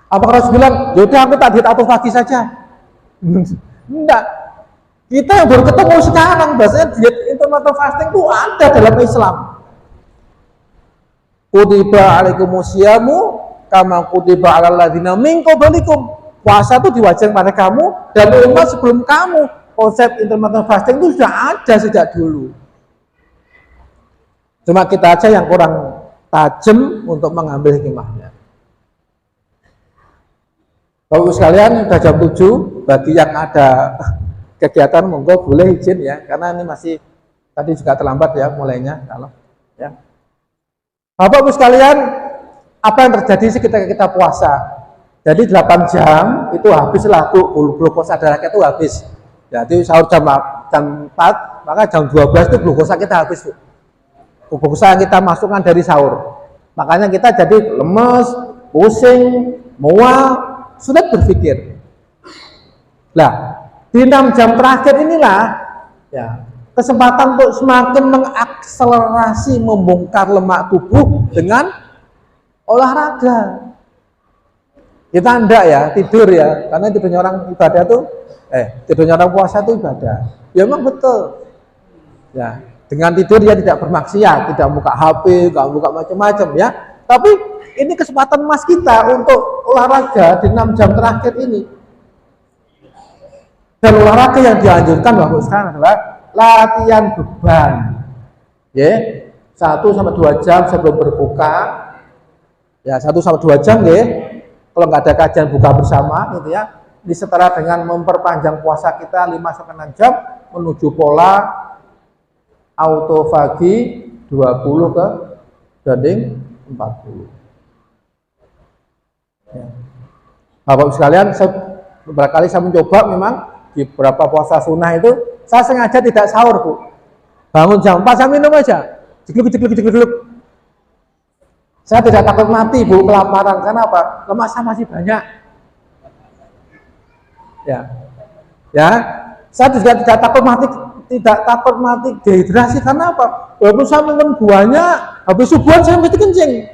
Speaker 1: Apakah Rasul bilang, "Ya udah aku tak diet atau pagi saja?" Enggak. Kita yang baru ketemu sekarang, bahasanya diet intermittent fasting itu ada dalam Islam. Kutiba alaikumusyamu kama kutiba alal ladzina min qablikum. Puasa itu diwajibkan pada kamu dan umat sebelum kamu. Konsep intermittent fasting itu sudah ada sejak dulu. Cuma kita aja yang kurang tajam untuk mengambil hikmahnya. Bapak sekalian, sudah jam 7, bagi yang ada kegiatan monggo boleh izin ya, karena ini masih tadi juga terlambat ya mulainya kalau ya. Bapak-Ibu sekalian, apa yang terjadi ketika kita puasa? Jadi 8 jam itu habislah glukosa darah kita itu habis. Jadi sahur jam 4, maka jam 12 itu glukosa kita habis. Glukosa yang kita masukkan dari sahur. Makanya kita jadi lemes, pusing, mual, sulit berpikir. Nah, di 6 jam terakhir inilah ya, kesempatan untuk semakin mengakselerasi membongkar lemak tubuh dengan olahraga. Kita enggak ya, tidur ya, karena tidurnya orang ibadah tuh, tidurnya orang puasa itu ibadah. Ya memang betul. Ya, dengan tidur dia tidak bermaksiat, tidak buka HP, tidak buka macam-macam ya. Tapi ini kesempatan emas kita untuk olahraga di 6 jam terakhir ini. Dan olahraga yang dianjurkan Bapak sekarang adalah latihan beban. Ya, 1-2 jam sebelum berbuka. Ya, 1-2 jam ya. Kalau nggak ada kajian buka bersama gitu ya. Ini setara dengan memperpanjang puasa kita 5-6 jam menuju pola autofagi 20 ke banding 40. Ya. Bapak sekalian, beberapa kali saya mencoba memang di beberapa puasa sunnah itu saya sengaja tidak sahur, Bu. Bangun jam 4 saya minum aja. Jegluk. Saya tidak takut mati, Bu, kelaparan. Karena apa? Lemak saya masih banyak. Ya. Saya juga tidak takut mati dehidrasi. Karena apa? Walaupun saya minum buahnya, habis subuhan saya mesti kencing.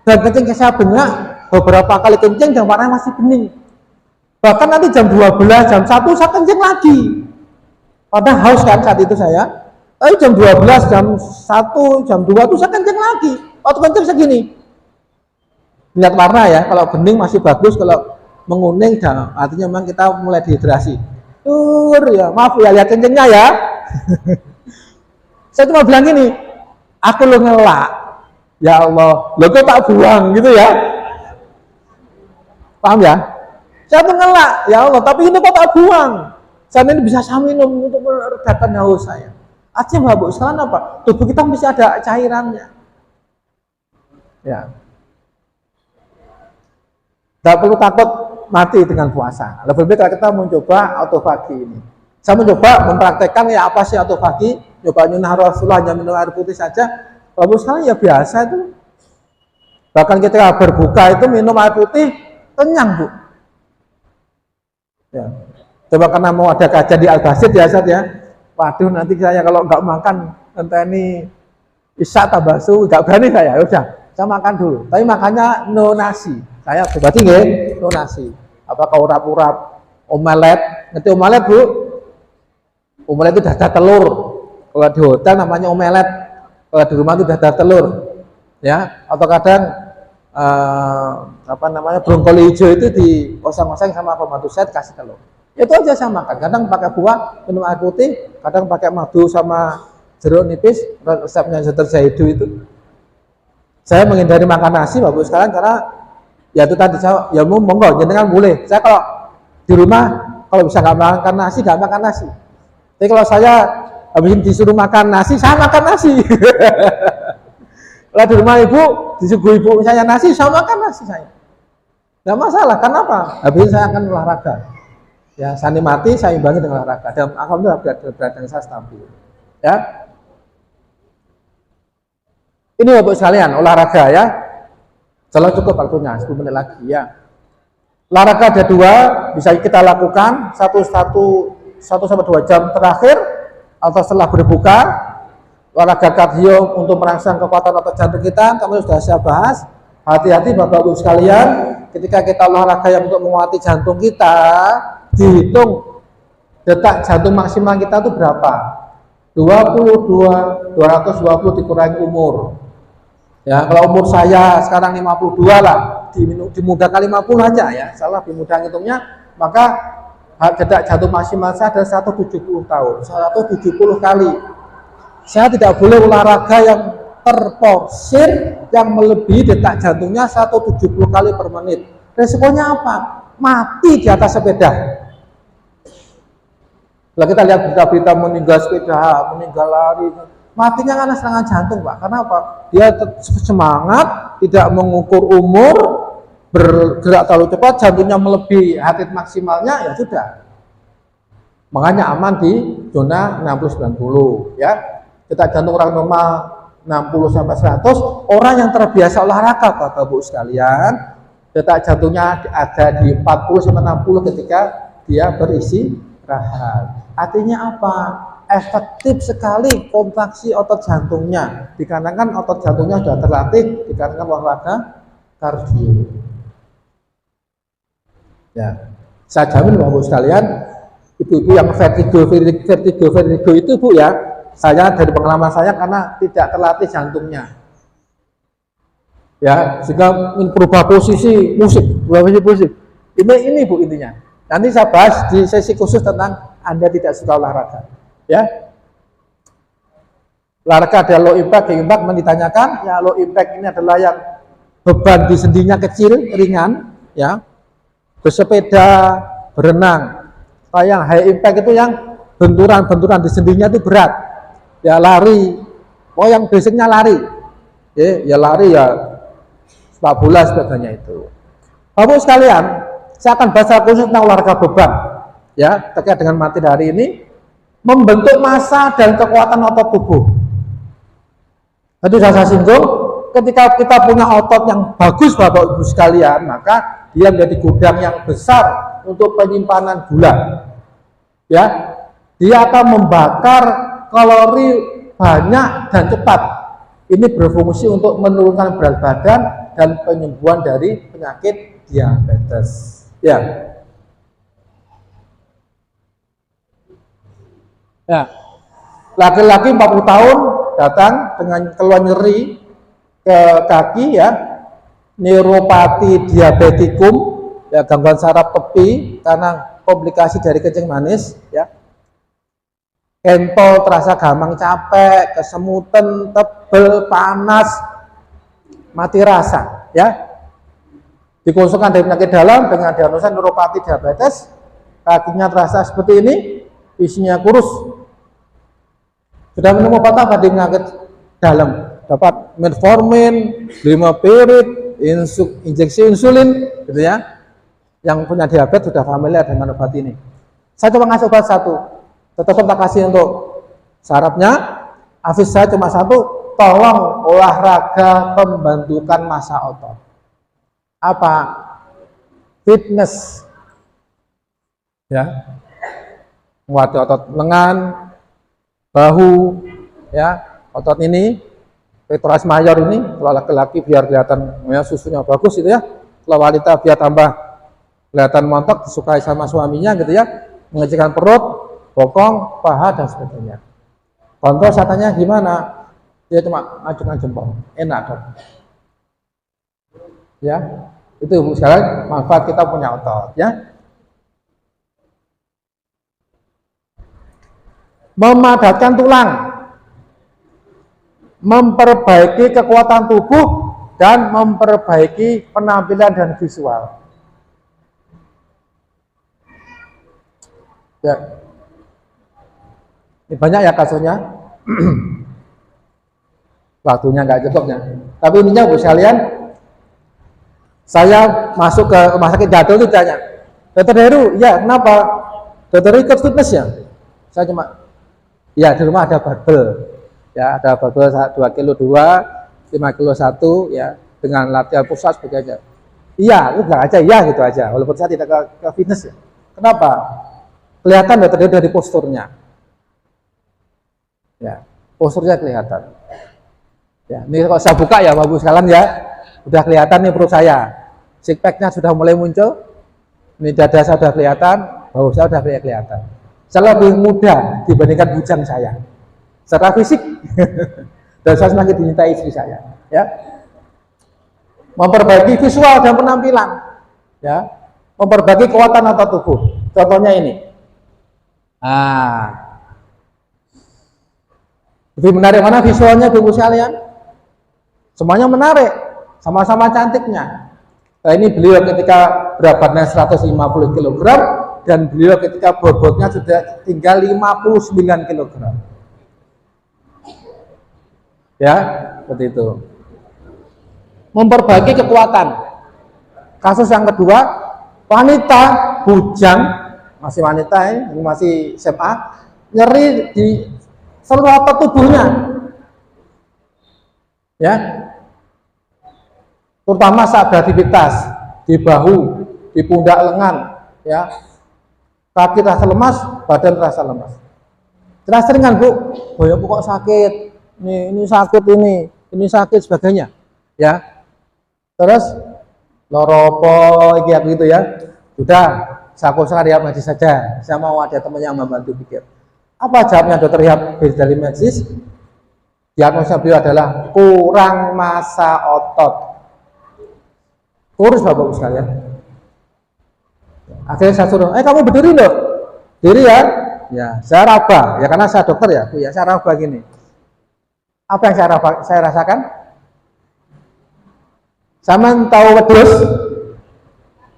Speaker 1: Dan kencing saya banyak, beberapa kali kencing dan warnanya masih bening. Bahkan nanti jam 12, jam 1 saya kencing lagi. Padahal haus kan saat itu saya. Tapi jam 12, jam 1, jam 2 itu saya kencing lagi. Waktu kencing segini. Lihat warna ya, kalau bening masih bagus, kalau menguning dan artinya memang kita mulai dehidrasi. Ya, maaf ya, lihat kencingnya ya. Saya cuma bilang gini, aku lo ngelak. Ya Allah, lo kok tak buang gitu ya. Paham ya? Saya tuh ngelak, ya Allah, tapi ini kok tak buang. Saya ini bisa saya minum untuk meredakan haus saya. Artinya Bapak sekalian apa? Tubuh kita bisa ada cairannya. Ya. Tidak perlu takut mati dengan puasa. Lebih baik kalau kita mencoba autofagi ini. Saya mencoba mempraktekkan ya apa sih autofagi. Coba nyunah Rasulullah hanya minum air putih saja. Bapak sekalian ya biasa itu. Bahkan ketika berbuka itu minum air putih kenyang, Bu. Ya. Coba karena mau ada kajian di Al-Basit ya, Ustaz ya. Waduh, nanti saya kalau nggak makan entah ini isya tambah su, nggak berani saya. Udah, saya makan dulu. Tapi makannya no nasi. Saya berarti nggih, no nasi. Apakah urap-urap omelet? Ngerti omelet, Bu? Omelet itu dadar telur. Kalau di hotel namanya omelet. Kalau di rumah itu dadar telur. Ya, atau kadang brokoli hijau itu dioseng-oseng sama pembantu saya kasih telur. Itu aja saya makan. Kadang pakai buah, minum air putih, kadang pakai madu sama jeruk nipis, resepnya Dr. Zaidu itu. Saya menghindari makan nasi, Bapak sekalian, karena ya itu tadi saya, ya monggo, jenengan boleh. Saya kalau di rumah, kalau bisa nggak makan nasi. Tapi kalau saya habis disuruh makan nasi, saya makan nasi. Kalau di rumah ibu, disuguh ibu saya nasi, saya makan nasi saya. Nggak masalah, kenapa? Habis saya akan olahraga. Ya, saya nikmati, saya imbangi dengan olahraga. Dan alhamdulillah berat badan saya stabil. Ya. Ini Bapak sekalian, olahraga ya. Kalau cukup waktunya, 10 menit lagi ya. Olahraga ada 2, bisa kita lakukan 1-2 jam terakhir atau setelah berbuka. Olahraga kardio untuk merangsang kekuatan otot jantung kita, kami sudah saya bahas. Hati-hati Bapak Ibu sekalian, ketika kita olahraga yang untuk menguati jantung kita, dihitung detak jantung maksimal kita itu berapa? 220 dikurangi umur. Ya, kalau umur saya sekarang 52 lah, dimudahkan 50 aja ya, salah dimudah ngitungnya, maka detak jantung maksimal saya adalah 170 tahun, 170 kali. Saya tidak boleh olahraga yang terporsir yang melebihi detak jantungnya 170 kali per menit. Resikonya apa? Mati di atas sepeda. Kalau kita lihat berita-berita meninggal sepeda, meninggal lari, matinya karena serangan jantung, Pak. Karena apa? Dia semangat, tidak mengukur umur, bergerak terlalu cepat, jantungnya melebihi heart maksimalnya, ya sudah. Makanya aman di zona 60-90 ya. Detak jantung orang normal 60-100, orang yang terbiasa olahraga Bapak Ibu sekalian, detak jantungnya ada di 40-60 ketika dia berisi istirahat. Artinya apa? efektif sekali kontraksi otot jantungnya, dikarenakan otot jantungnya sudah terlatih dikarenakan olahraga kardio. Ya, saya jamin Bapak sekalian, ibu-ibu yang vertigo itu Bu ya, saya dari pengalaman saya karena tidak terlatih jantungnya. Ya, sehingga berubah posisi musik. Ini Bu intinya. Nanti saya bahas di sesi khusus tentang Anda tidak suka olahraga. Ya, olahraga ada low impact, high impact. Ditanyakan, ya low impact ini adalah yang beban di sendinya kecil, ringan, ya, bersepeda, berenang. Yang high impact itu yang benturan di sendinya itu berat, ya lari. Oh yang basicnya lari, ya lari ya sepak bola sebagainya itu. Bapak sekalian, saya akan bahas khusus tentang olahraga beban, ya terkait dengan materi hari ini, membentuk massa dan kekuatan otot tubuh. Itu saya singgung, ketika kita punya otot yang bagus Bapak Ibu sekalian, maka dia menjadi gudang yang besar untuk penyimpanan gula. Ya, dia akan membakar kalori banyak dan cepat. Ini berfungsi untuk menurunkan berat badan dan penyembuhan dari penyakit diabetes. Ya. Ya. Laki-laki 40 tahun datang dengan keluhan nyeri ke kaki ya, neuropati diabetikum, ya gangguan saraf tepi karena komplikasi dari kencing manis, ya. Entol, terasa gampang capek, kesemutan, tebel, panas, mati rasa, ya. Dikonsulkan dari penyakit dalam dengan diagnosa neuropati diabetes, kakinya terasa seperti ini, isinya kurus. Sudah minum obat apa di penyakit dalam? Dapat metformin, glimapirid, injeksi insulin, gitu ya. Yang punya diabetes sudah familiar dengan obat ini. Saya coba ngasih obat satu, tetap tak kasih untuk syaratnya. Afis saya cuma satu, tolong olahraga pembentukan massa otot. Apa? Fitness, ya, menguatkan otot lengan, bahu, ya, otot ini, pectoralis mayor ini, kalau laki-laki biar kelihatan ya, susunya bagus gitu ya, kalau wanita biar tambah kelihatan montok, disukai sama suaminya gitu ya, mengecilkan perut, bokong, paha dan sebagainya. Kontrol katanya gimana? Dia cuma ngacungkan jempol, enak dong. Ya, itu sekarang manfaat kita punya otot, ya. Memadatkan tulang, memperbaiki kekuatan tubuh dan memperbaiki penampilan dan visual. Ya, ini banyak ya kasusnya. Waktunya nggak cukup ya. Tapi intinya Bu sekalian, saya masuk ke rumah sakit Jadul itu ditanya, Dokter Heru, ya kenapa? Dokter Heru ikut fitness ya? Saya cuma, ya di rumah ada barbel, ya ada barbel 2 kilo 2, 5 kilo 1, ya dengan latihan pusat sebagainya. Iya, itu bilang aja, iya gitu aja. Walaupun saya tidak ke fitness ya. Kenapa? Kelihatan dari posturnya. Ya, posturnya kelihatan. Ya, ini kalau saya buka ya Bapak sekalian ya, udah kelihatan nih perut saya. Six pack-nya sudah mulai muncul. Ini dada saya sudah kelihatan, bahu saya sudah kelihatan. Saya lebih muda dibandingkan bujang saya. Secara fisik. Dan saya semakin dicintai istri saya, ya. Memperbaiki visual dan penampilan, ya. Memperbaiki kekuatan otot tubuh. Contohnya ini. Lebih menarik mana visualnya Ibu sekalian? Semuanya menarik, sama-sama cantiknya. Nah, ini beliau ketika berat badannya 150 kg dan beliau ketika bobotnya sudah tinggal 59 kg. Ya, seperti itu. Memperbaiki kekuatan. Kasus yang kedua, wanita bujang, masih wanita ini masih SMA, nyeri di seluruh otot tubuhnya, ya, terutama saat beraktivitas di bahu, di pundak lengan, ya, kaki terasa lemas, badan terasa lemas. Terus sering kan Bu, boyokku kok sakit, ini sakit ini sakit sebagainya, ya. Terus loropo iki aku gitu ya. Sudah, saya rehab medis saja. Saya mau ada teman yang membantu pikir. Apa jawabnya dokter rehab dari medis? Diagnosa beliau adalah kurang massa otot. Kurus Bapak sekalian. Akhirnya saya suruh, kamu berdiri loh, diri ya. Ya, saya raba, ya karena saya dokter ya, Bu ya, saya raba gini. Apa yang saya rasakan? Sama tahu wedhus?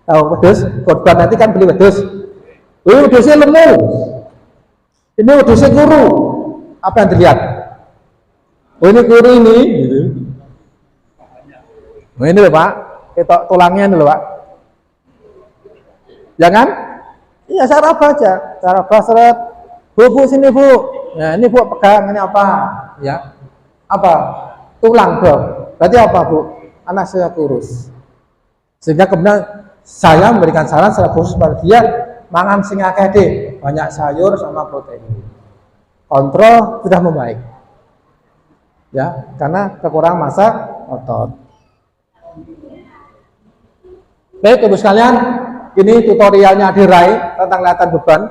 Speaker 1: Tahu wedhus? Korban nanti kan beli wedhus. Ini wedhusnya lemu. Ini wedhusnya kuru. Apa yang dilihat? Oh ini kuru ini. Gitu. Oh, ini loh Pak, ketok tulangnya ini loh Pak. Jangan? Iya saya raba aja. Saya raba seret. Bu sini Bu. Nah ini Bu pegang ini apa? Ya. Apa? Tulang Bro. Berarti apa Bu? Anak saya kurus, sehingga kemudian saya memberikan saran secara khusus pada dia mangan sing akeh deh, banyak sayur sama protein. Kontrol sudah membaik, ya karena kekurangan massa otot. Baik Ibu sekalian, ini tutorialnya Adirai tentang latihan beban.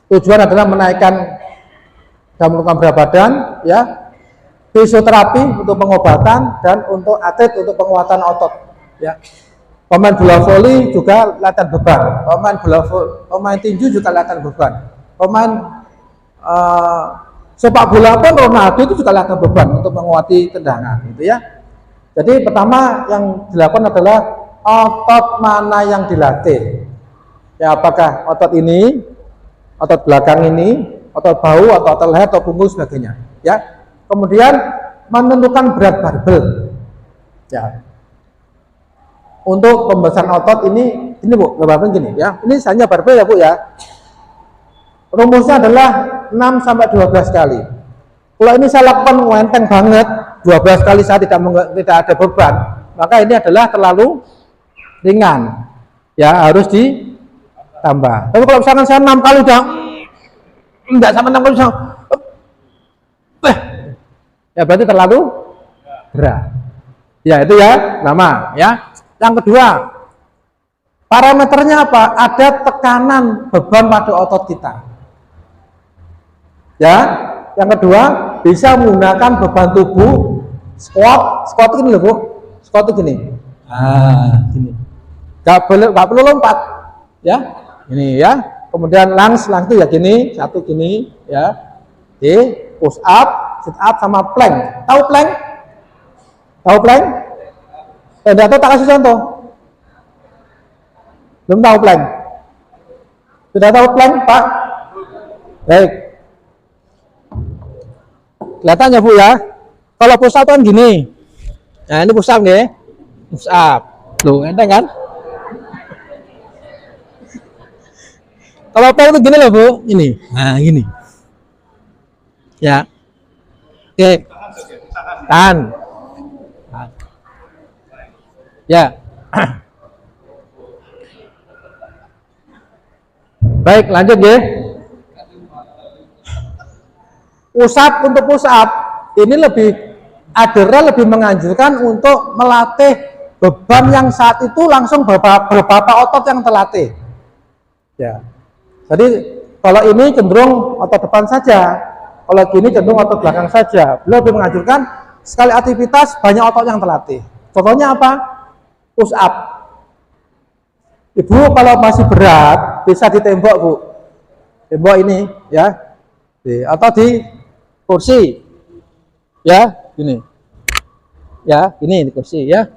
Speaker 1: Tujuan adalah menaikkan dan menurunkan berat badan, ya. Fisioterapi untuk pengobatan dan untuk atlet untuk penguatan otot, ya. Pemain bola voli juga latihan beban, pemain tinju juga latihan beban, pemain sepak bola pun Ronaldo itu juga latihan beban untuk menguati tendangan, gitu ya. Jadi pertama yang dilakukan adalah otot mana yang dilatih, ya apakah otot ini, otot belakang ini, otot bahu, atau otot leher, atau punggung sebagainya, ya. Kemudian menentukan berat barbel, ya. Untuk pembesaran otot ini Bu, barbel gini ya. Ini hanya barbel ya Bu ya. Rumusnya adalah 6 sampai 12 kali. Kalau ini saya lakukan enteng banget, 12 kali saya tidak ada beban, maka ini adalah terlalu ringan. Ya, harus ditambah. Tapi kalau misalkan saya 6 kali udah enggak sampai 6 kali ya berarti terlalu berat. Ya itu ya nama ya. Yang kedua, parameternya apa? Ada tekanan beban pada otot kita. Ya. Yang kedua, bisa menggunakan beban tubuh squat ini loh Bu. Squat itu gini. Gini. Gak perlu lompat. Ya. Ini ya. Kemudian lunge itu ya gini, satu gini ya. Push up, sit up sama plank. Tahu plank? Tahu plank? Tidak tahu tak kasih contoh. Belum tahu plank? Sudah tahu plank, Pak? Baik. Kelihatan ya Bu ya. Kalau push up kan gini. Nah ini push up nih. Push up. Loh, enteng kan? Kalau plank itu gini loh Bu. Ini. Nah gini. Ya. Oke. Tahan. Ya. Baik, lanjut ya. Push up, untuk push up ini Adera lebih menganjurkan untuk melatih beban yang saat itu langsung beberapa otot yang terlatih. Ya. Jadi kalau ini cenderung otot depan saja. Kalau gini cenderung otot belakang saja. Beliau lebih menganjurkan sekali aktivitas banyak otot yang terlatih. Contohnya apa? Push up. Ibu kalau masih berat bisa ditembok Bu. Tembok ini ya. Atau di kursi. Ya, gini. Ya, ini di kursi ya.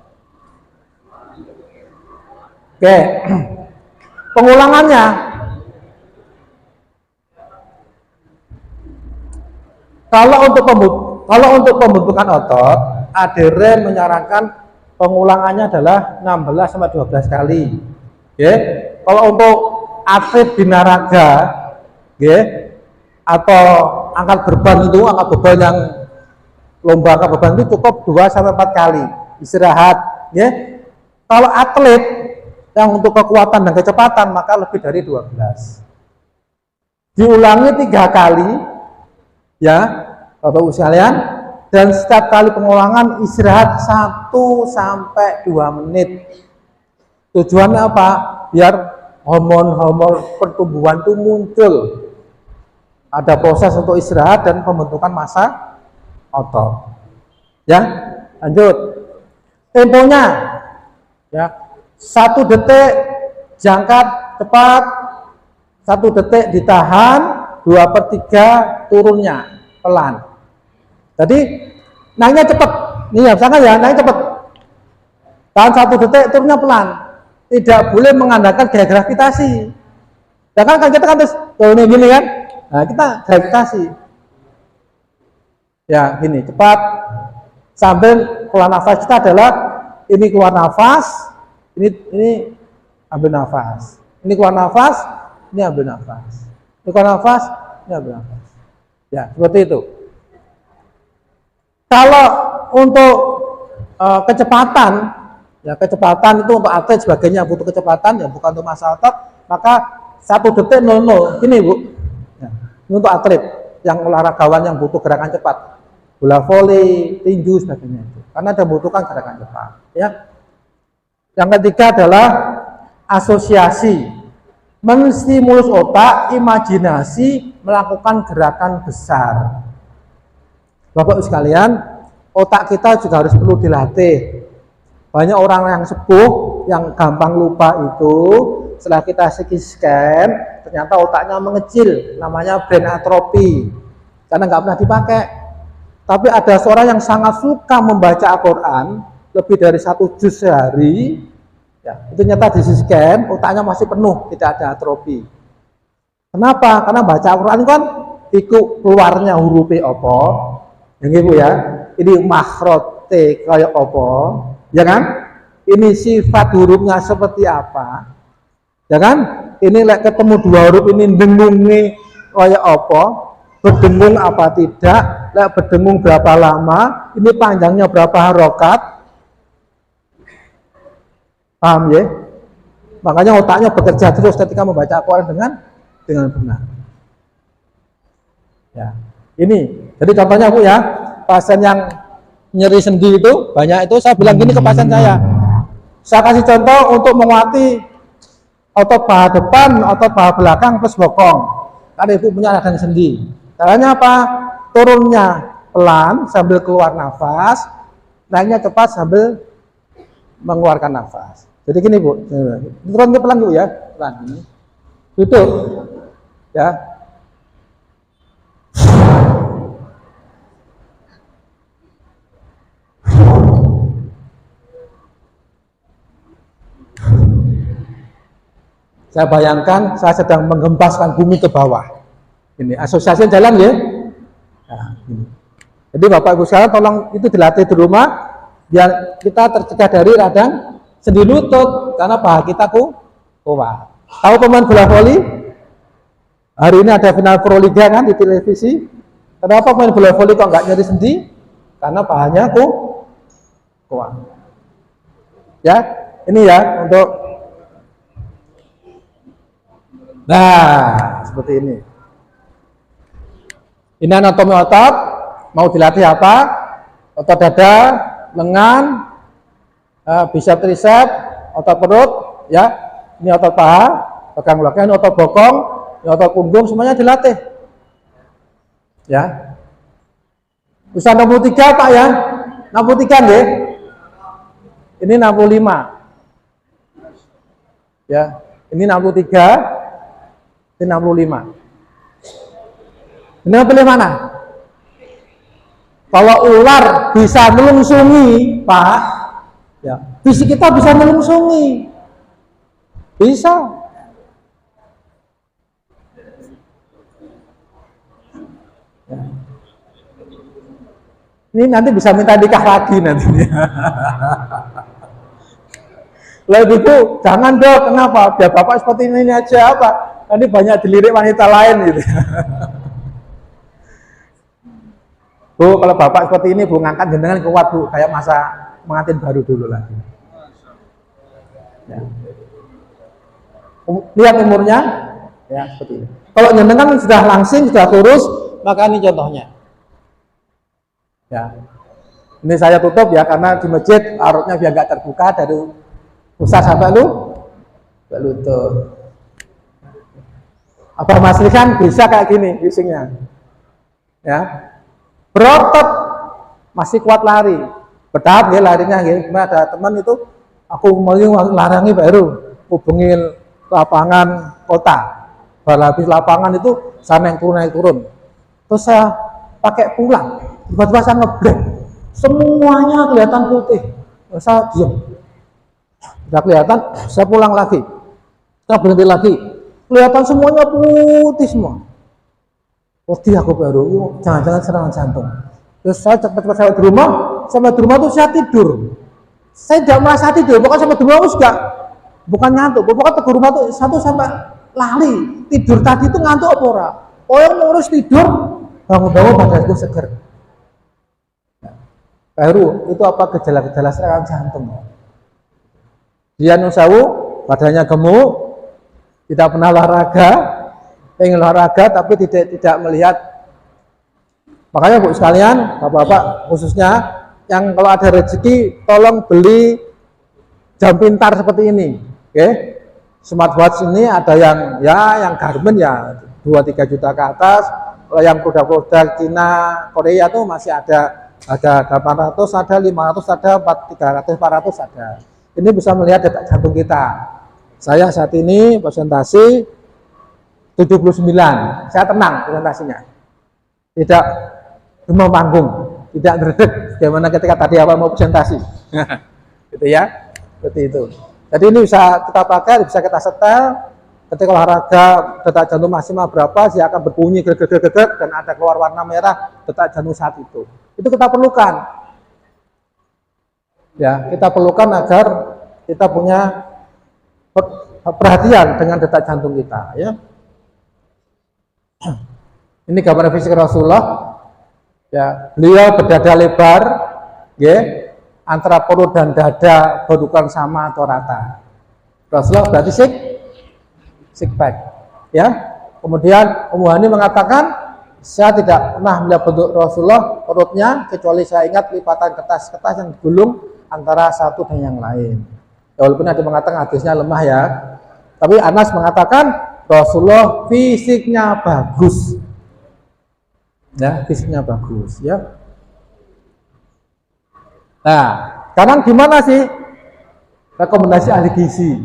Speaker 1: Oke. Pengulangannya Kalau untuk pembentukan otot, Adere menyarankan pengulangannya adalah 16 sampai 12 kali. Okay. Kalau untuk atlet binaraga, okay, atau angkat beban yang lomba angkat beban itu cukup 2 sampai 4 kali istirahat. Okay. Kalau atlet yang untuk kekuatan dan kecepatan maka lebih dari 12. diulangi 3 kali, ya Bapak Ibu sekalian, dan setiap kali pengulangan istirahat 1 sampai 2 menit. Tujuannya apa? Biar hormon-hormon pertumbuhan itu muncul. Ada proses untuk istirahat dan pembentukan massa otot. Ya, lanjut. Temponya, ya 1 detik jangkat cepat, 1 detik ditahan, 2/3 turunnya pelan. Jadi naiknya cepat, nih ya, misalkan ya naik cepat, tahan 1 detik, turunnya pelan. Tidak boleh mengandalkan gaya gravitasi. Ya kan kita kan terus turunnya gini kan, nah kita gravitasi. Ya gini cepat, sambil keluar nafas kita adalah ini keluar nafas, ini ambil nafas, ini keluar nafas, ini ambil nafas, ini keluar nafas, ini ambil nafas. Ya seperti itu. Kalau untuk kecepatan, ya kecepatan itu untuk atlet sebagainya butuh kecepatan, ya bukan untuk massa otot, maka 1 detik 00. Gini Bu, ya, ini untuk atlet yang olahragawan yang butuh gerakan cepat, bola voli, tinju sebagainya itu, karena ada membutuhkan gerakan cepat. Ya. Yang ketiga adalah asosiasi, menstimulus otak, imajinasi, melakukan gerakan besar. Bapak Ibu sekalian, otak kita juga harus perlu dilatih. Banyak orang yang sepuh, yang gampang lupa itu, setelah kita CT scan, ternyata otaknya mengecil, namanya brain atrophy, karena nggak pernah dipakai. Tapi ada seorang yang sangat suka membaca Al-Quran, lebih dari 1 juz sehari, ya, itu nyata di CT scan, otaknya masih penuh, tidak ada atrofi. Kenapa? Karena baca Al-Quran kan, ikut keluarnya huruf apa, yang ibu ya, ini makhrote kayak apa, ya kan? Ini sifat hurufnya seperti apa, ya kan? Ini like ketemu 2 huruf ini dengungi kayak apa, berdengung apa tidak, like berdengung berapa lama, ini panjangnya berapa harokat, paham ya? Makanya otaknya bekerja terus ketika membaca Al-Quran dengan benar. Ya, ini. Jadi contohnya Bu ya, pasien yang nyeri sendi itu banyak itu, saya bilang gini ke pasien saya kasih contoh untuk menguati otot paha depan, otot paha belakang plus bokong. Karena ibu punya radang sendi. Caranya apa? Turunnya pelan sambil keluar nafas, naiknya cepat sambil mengeluarkan nafas. Jadi gini Bu, turun pelan Bu ya, pelan ini. Duduk, ya. Saya bayangkan saya sedang menggempaskan bumi ke bawah. Ini asosiasi jalan ya. Nah, ini. Jadi Bapak Ibu sekalian tolong itu dilatih di rumah biar kita tercegah dari radang sendi lutut karena paha kita kuat. Tahu pemain bola voli? Hari ini ada final Proliga kan di televisi. Kenapa pemain bola voli kok nggak nyeri sendi? Karena pahanya kuat. Ya, ini ya untuk. Nah, seperti ini. Ini anatomi otot. Mau dilatih apa? Otot dada, lengan, bicep tricep, otot perut, ya. Ini otot paha, pegang belakang, ini otot bokong, ini otot punggung, semuanya dilatih. Ya. Usaha 63 Pak ya. 63 nggih. Ini 65. Ya, ini 63. Ini 65. Ini pilih mana? Kalau ular bisa melungsungi, Pak, ya, fisik kita bisa melungsungi. Bisa. Ya. Ini nanti bisa minta nikah lagi nantinya. Lalu itu jangan Dok, kenapa? Biar Bapak seperti ini aja apa? Nanti banyak dilirik wanita lain gitu. Bu, kalau Bapak seperti ini Bu, ngangkat jenengan kuat Bu, kayak masa pengantin baru dulu lagi. Ya. Lihat umurnya, ya seperti ini. Kalau jenengan sudah langsing, sudah lurus, maka ini contohnya. Ya. Ini saya tutup ya karena di masjid arutnya biar nggak terbuka dari pusat sampai lutut. Abah Mas kan bisa kayak gini bisingnya. Ya. Berotot masih kuat lari. Bertahap ya larinya ya. Ada teman itu aku mau larangi baru hubungi lapangan kota. Baru habis lapangan itu saya naik turun. Terus saya pakai pulang. Tiba-tiba saya ngeblek. Semuanya kelihatan putih. Saya diam. Sudah kelihatan, saya pulang lagi. Saya berhenti lagi. Kelihatan semuanya putih semua. Putih aku baru, jangan-jangan serangan jantung. Terus saya cepat-cepat sampai di rumah tuh saya tidur. Saya tidak merasa tidur, pokoknya sampai di rumah enggak. Bukan ngantuk, pokoknya ke rumah tuh satu sampai lali. Tidur tadi itu ngantuk apa ora? Yang ngurus tidur, bangun-bangun badanku seger. Baru itu apa gejala-gejala serangan jantung. Dia nusawu, badannya gemuk, tidak pernah olahraga, pengen olahraga tapi tidak melihat. Makanya Bu sekalian, Bapak-bapak khususnya yang kalau ada rezeki tolong beli jam pintar seperti ini. Oke. Smartwatch ini ada yang Garmin ya 2-3 juta ke atas. Kalau yang produk-produk Cina, Korea tuh masih ada 800, ada 500, ada 300, 400 ada. Ini bisa melihat detak jantung kita. Saya saat ini presentasi 79. Saya tenang presentasinya. Tidak demam panggung, tidak dredeg bagaimana ketika tadi awal mau presentasi. Gitu ya. Seperti itu. Jadi ini bisa kita pakai, bisa kita setel. Ketika olahraga detak jantung maksimal berapa, dia akan berbunyi gegek dan ada keluar warna merah detak jantung saat itu. Itu kita perlukan. Ya, kita perlukan agar kita punya perhatian dengan detak jantung kita, ya. Ini gambar fisik Rasulullah. Ya, beliau berdada lebar, ya, antara perut dan dada bukan sama atau rata. Rasulullah berarti six pack, ya. Kemudian Ummu Hani mengatakan, saya tidak pernah melihat bentuk Rasulullah perutnya kecuali saya ingat lipatan kertas-kertas yang digulung antara satu dan yang lain. Ya, walaupun ada mengatakan hadisnya lemah ya, tapi Anas mengatakan Rasulullah fisiknya bagus. Ya, fisiknya bagus ya. Nah, sekarang gimana sih rekomendasi ahli gizi?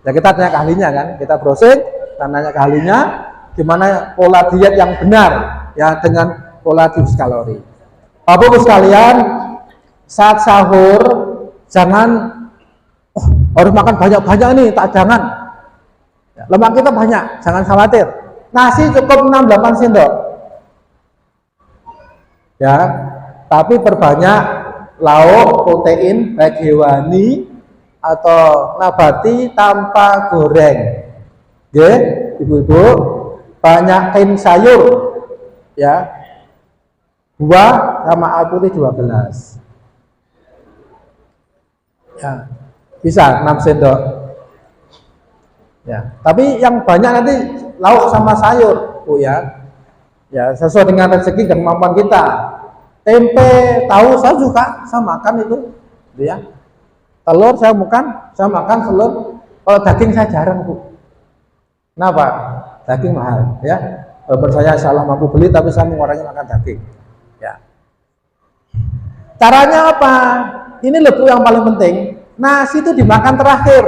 Speaker 1: Ya kita tanya ke ahlinya kan, kita browsing, kita nanya ke ahlinya gimana pola diet yang benar ya dengan pola defisit kalori. Bapak Ibu sekalian, saat sahur jangan harus makan banyak-banyak nih, tak jangan. Ya, lemak kita banyak, jangan khawatir. Nasi cukup 6-8 sendok. Ya, tapi perbanyak lauk protein baik hewani atau nabati tanpa goreng. Oke, ibu-ibu, banyakin sayur, ya, buah sama air putih 12. Ya, bisa 6 sendok. Ya, tapi yang banyak nanti lauk sama sayur, Bu ya. Ya, sesuai dengan rezeki dan kemampuan kita. Tempe, tahu saya suka, saya makan itu, ya. Telur saya makan telur. Kalau daging saya jarang, Bu. Kenapa? Daging mahal, ya. Walaupun saya salah mampu beli, tapi saya mengurangi makan daging. Ya. Caranya apa? Ini loh yang paling penting. Nasi itu dimakan terakhir.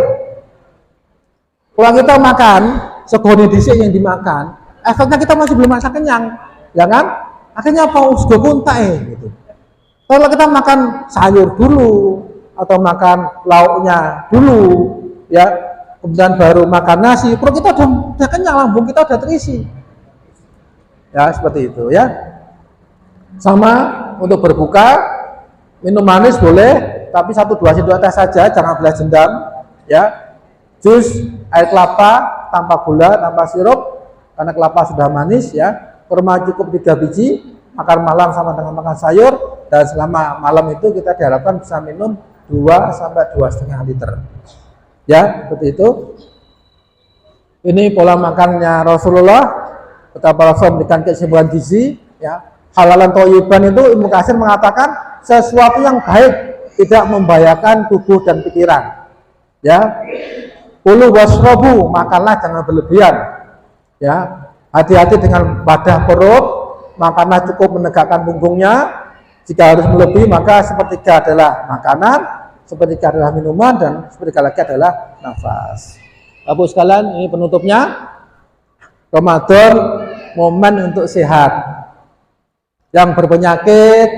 Speaker 1: Kalau kita makan segoni dhisik yang dimakan, efeknya kita masih belum merasa kenyang, ya kan? Akhirnya apa? Sudah kuntai gitu. Kalau kita makan sayur dulu atau makan lauknya dulu, ya, kemudian baru makan nasi, perut kita udah kenyang, lambung kita udah terisi. Ya, seperti itu ya. Sama untuk berbuka, minum manis boleh, tapi 1-2 sendok teh saja, jangan belas dendam, ya. Jus air kelapa tanpa gula, tanpa sirup, karena kelapa sudah manis, ya. Kurma cukup 3 biji, makan malam sama dengan makan sayur, dan selama malam itu kita diharapkan bisa minum 2 sampai 2,5 liter. Ya, seperti itu. Ini pola makannya Rasulullah, betapa Rasul memberikan kesimpulan gizi, ya. Halalan thayyiban itu Ibnu Katsir mengatakan sesuatu yang baik, tidak membahayakan tubuh dan pikiran. Ya. Kulu wasrobu, makanlah jangan berlebihan. Ya. Hati-hati dengan wadah perut, makanlah cukup menegakkan punggungnya. Jika harus melebihi maka sepertiga adalah makanan, sepertiga adalah minuman, dan sepertiga lagi adalah nafas. Bapak sekalian, ini penutupnya. Ramadan momen untuk sehat. Yang berpenyakit,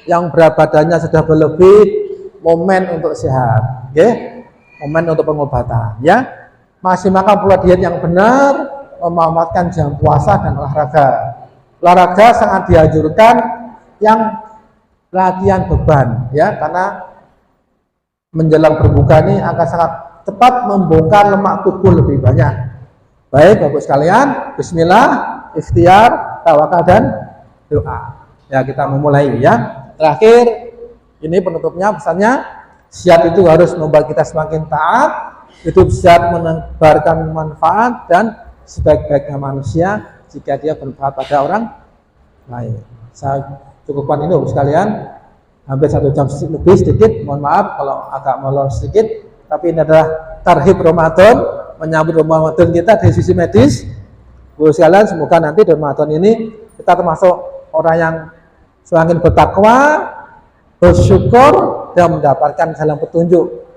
Speaker 1: yang berat badannya sudah berlebih, momen untuk sehat. Okay? Momen untuk pengobatan. Ya, masih makan pola diet yang benar, memanfaatkan jam puasa dan olahraga. Olahraga sangat dianjurkan yang latihan beban, ya, karena menjelang berbuka ini akan sangat cepat membongkar lemak tubuh lebih banyak. Baik Bapak sekalian, bismillah, ikhtiar, tawakal dan doa. Ya, kita memulai ya. Terakhir, ini penutupnya pesannya, sehat itu harus membuat kita semakin taat, hidup sehat menebarkan manfaat dan sebaik-baiknya manusia jika dia bermanfaat pada orang lain. Saya cukupkan ini Bapak sekalian, hampir 1 jam lebih sedikit, mohon maaf kalau agak molor sedikit. Tapi ini adalah tarhib Ramadan, menyambut Ramadan kita dari sisi medis. Bu sekalian, semoga nanti di Ramadan ini kita termasuk orang yang semakin bertakwa, bersyukur, dan mendapatkan jalan petunjuk.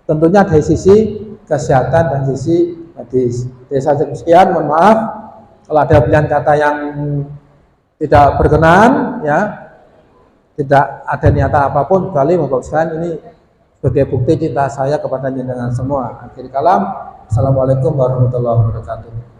Speaker 1: Tentunya dari sisi kesehatan dan sisi medis. Dari saya sekian, mohon maaf kalau ada pilihan kata yang tidak berkenan, ya, tidak ada niatan apapun, kecuali Bapak sekalian ini sebagai bukti cinta saya kepada jenengan semua. Akhir kalam, assalamualaikum warahmatullahi wabarakatuh.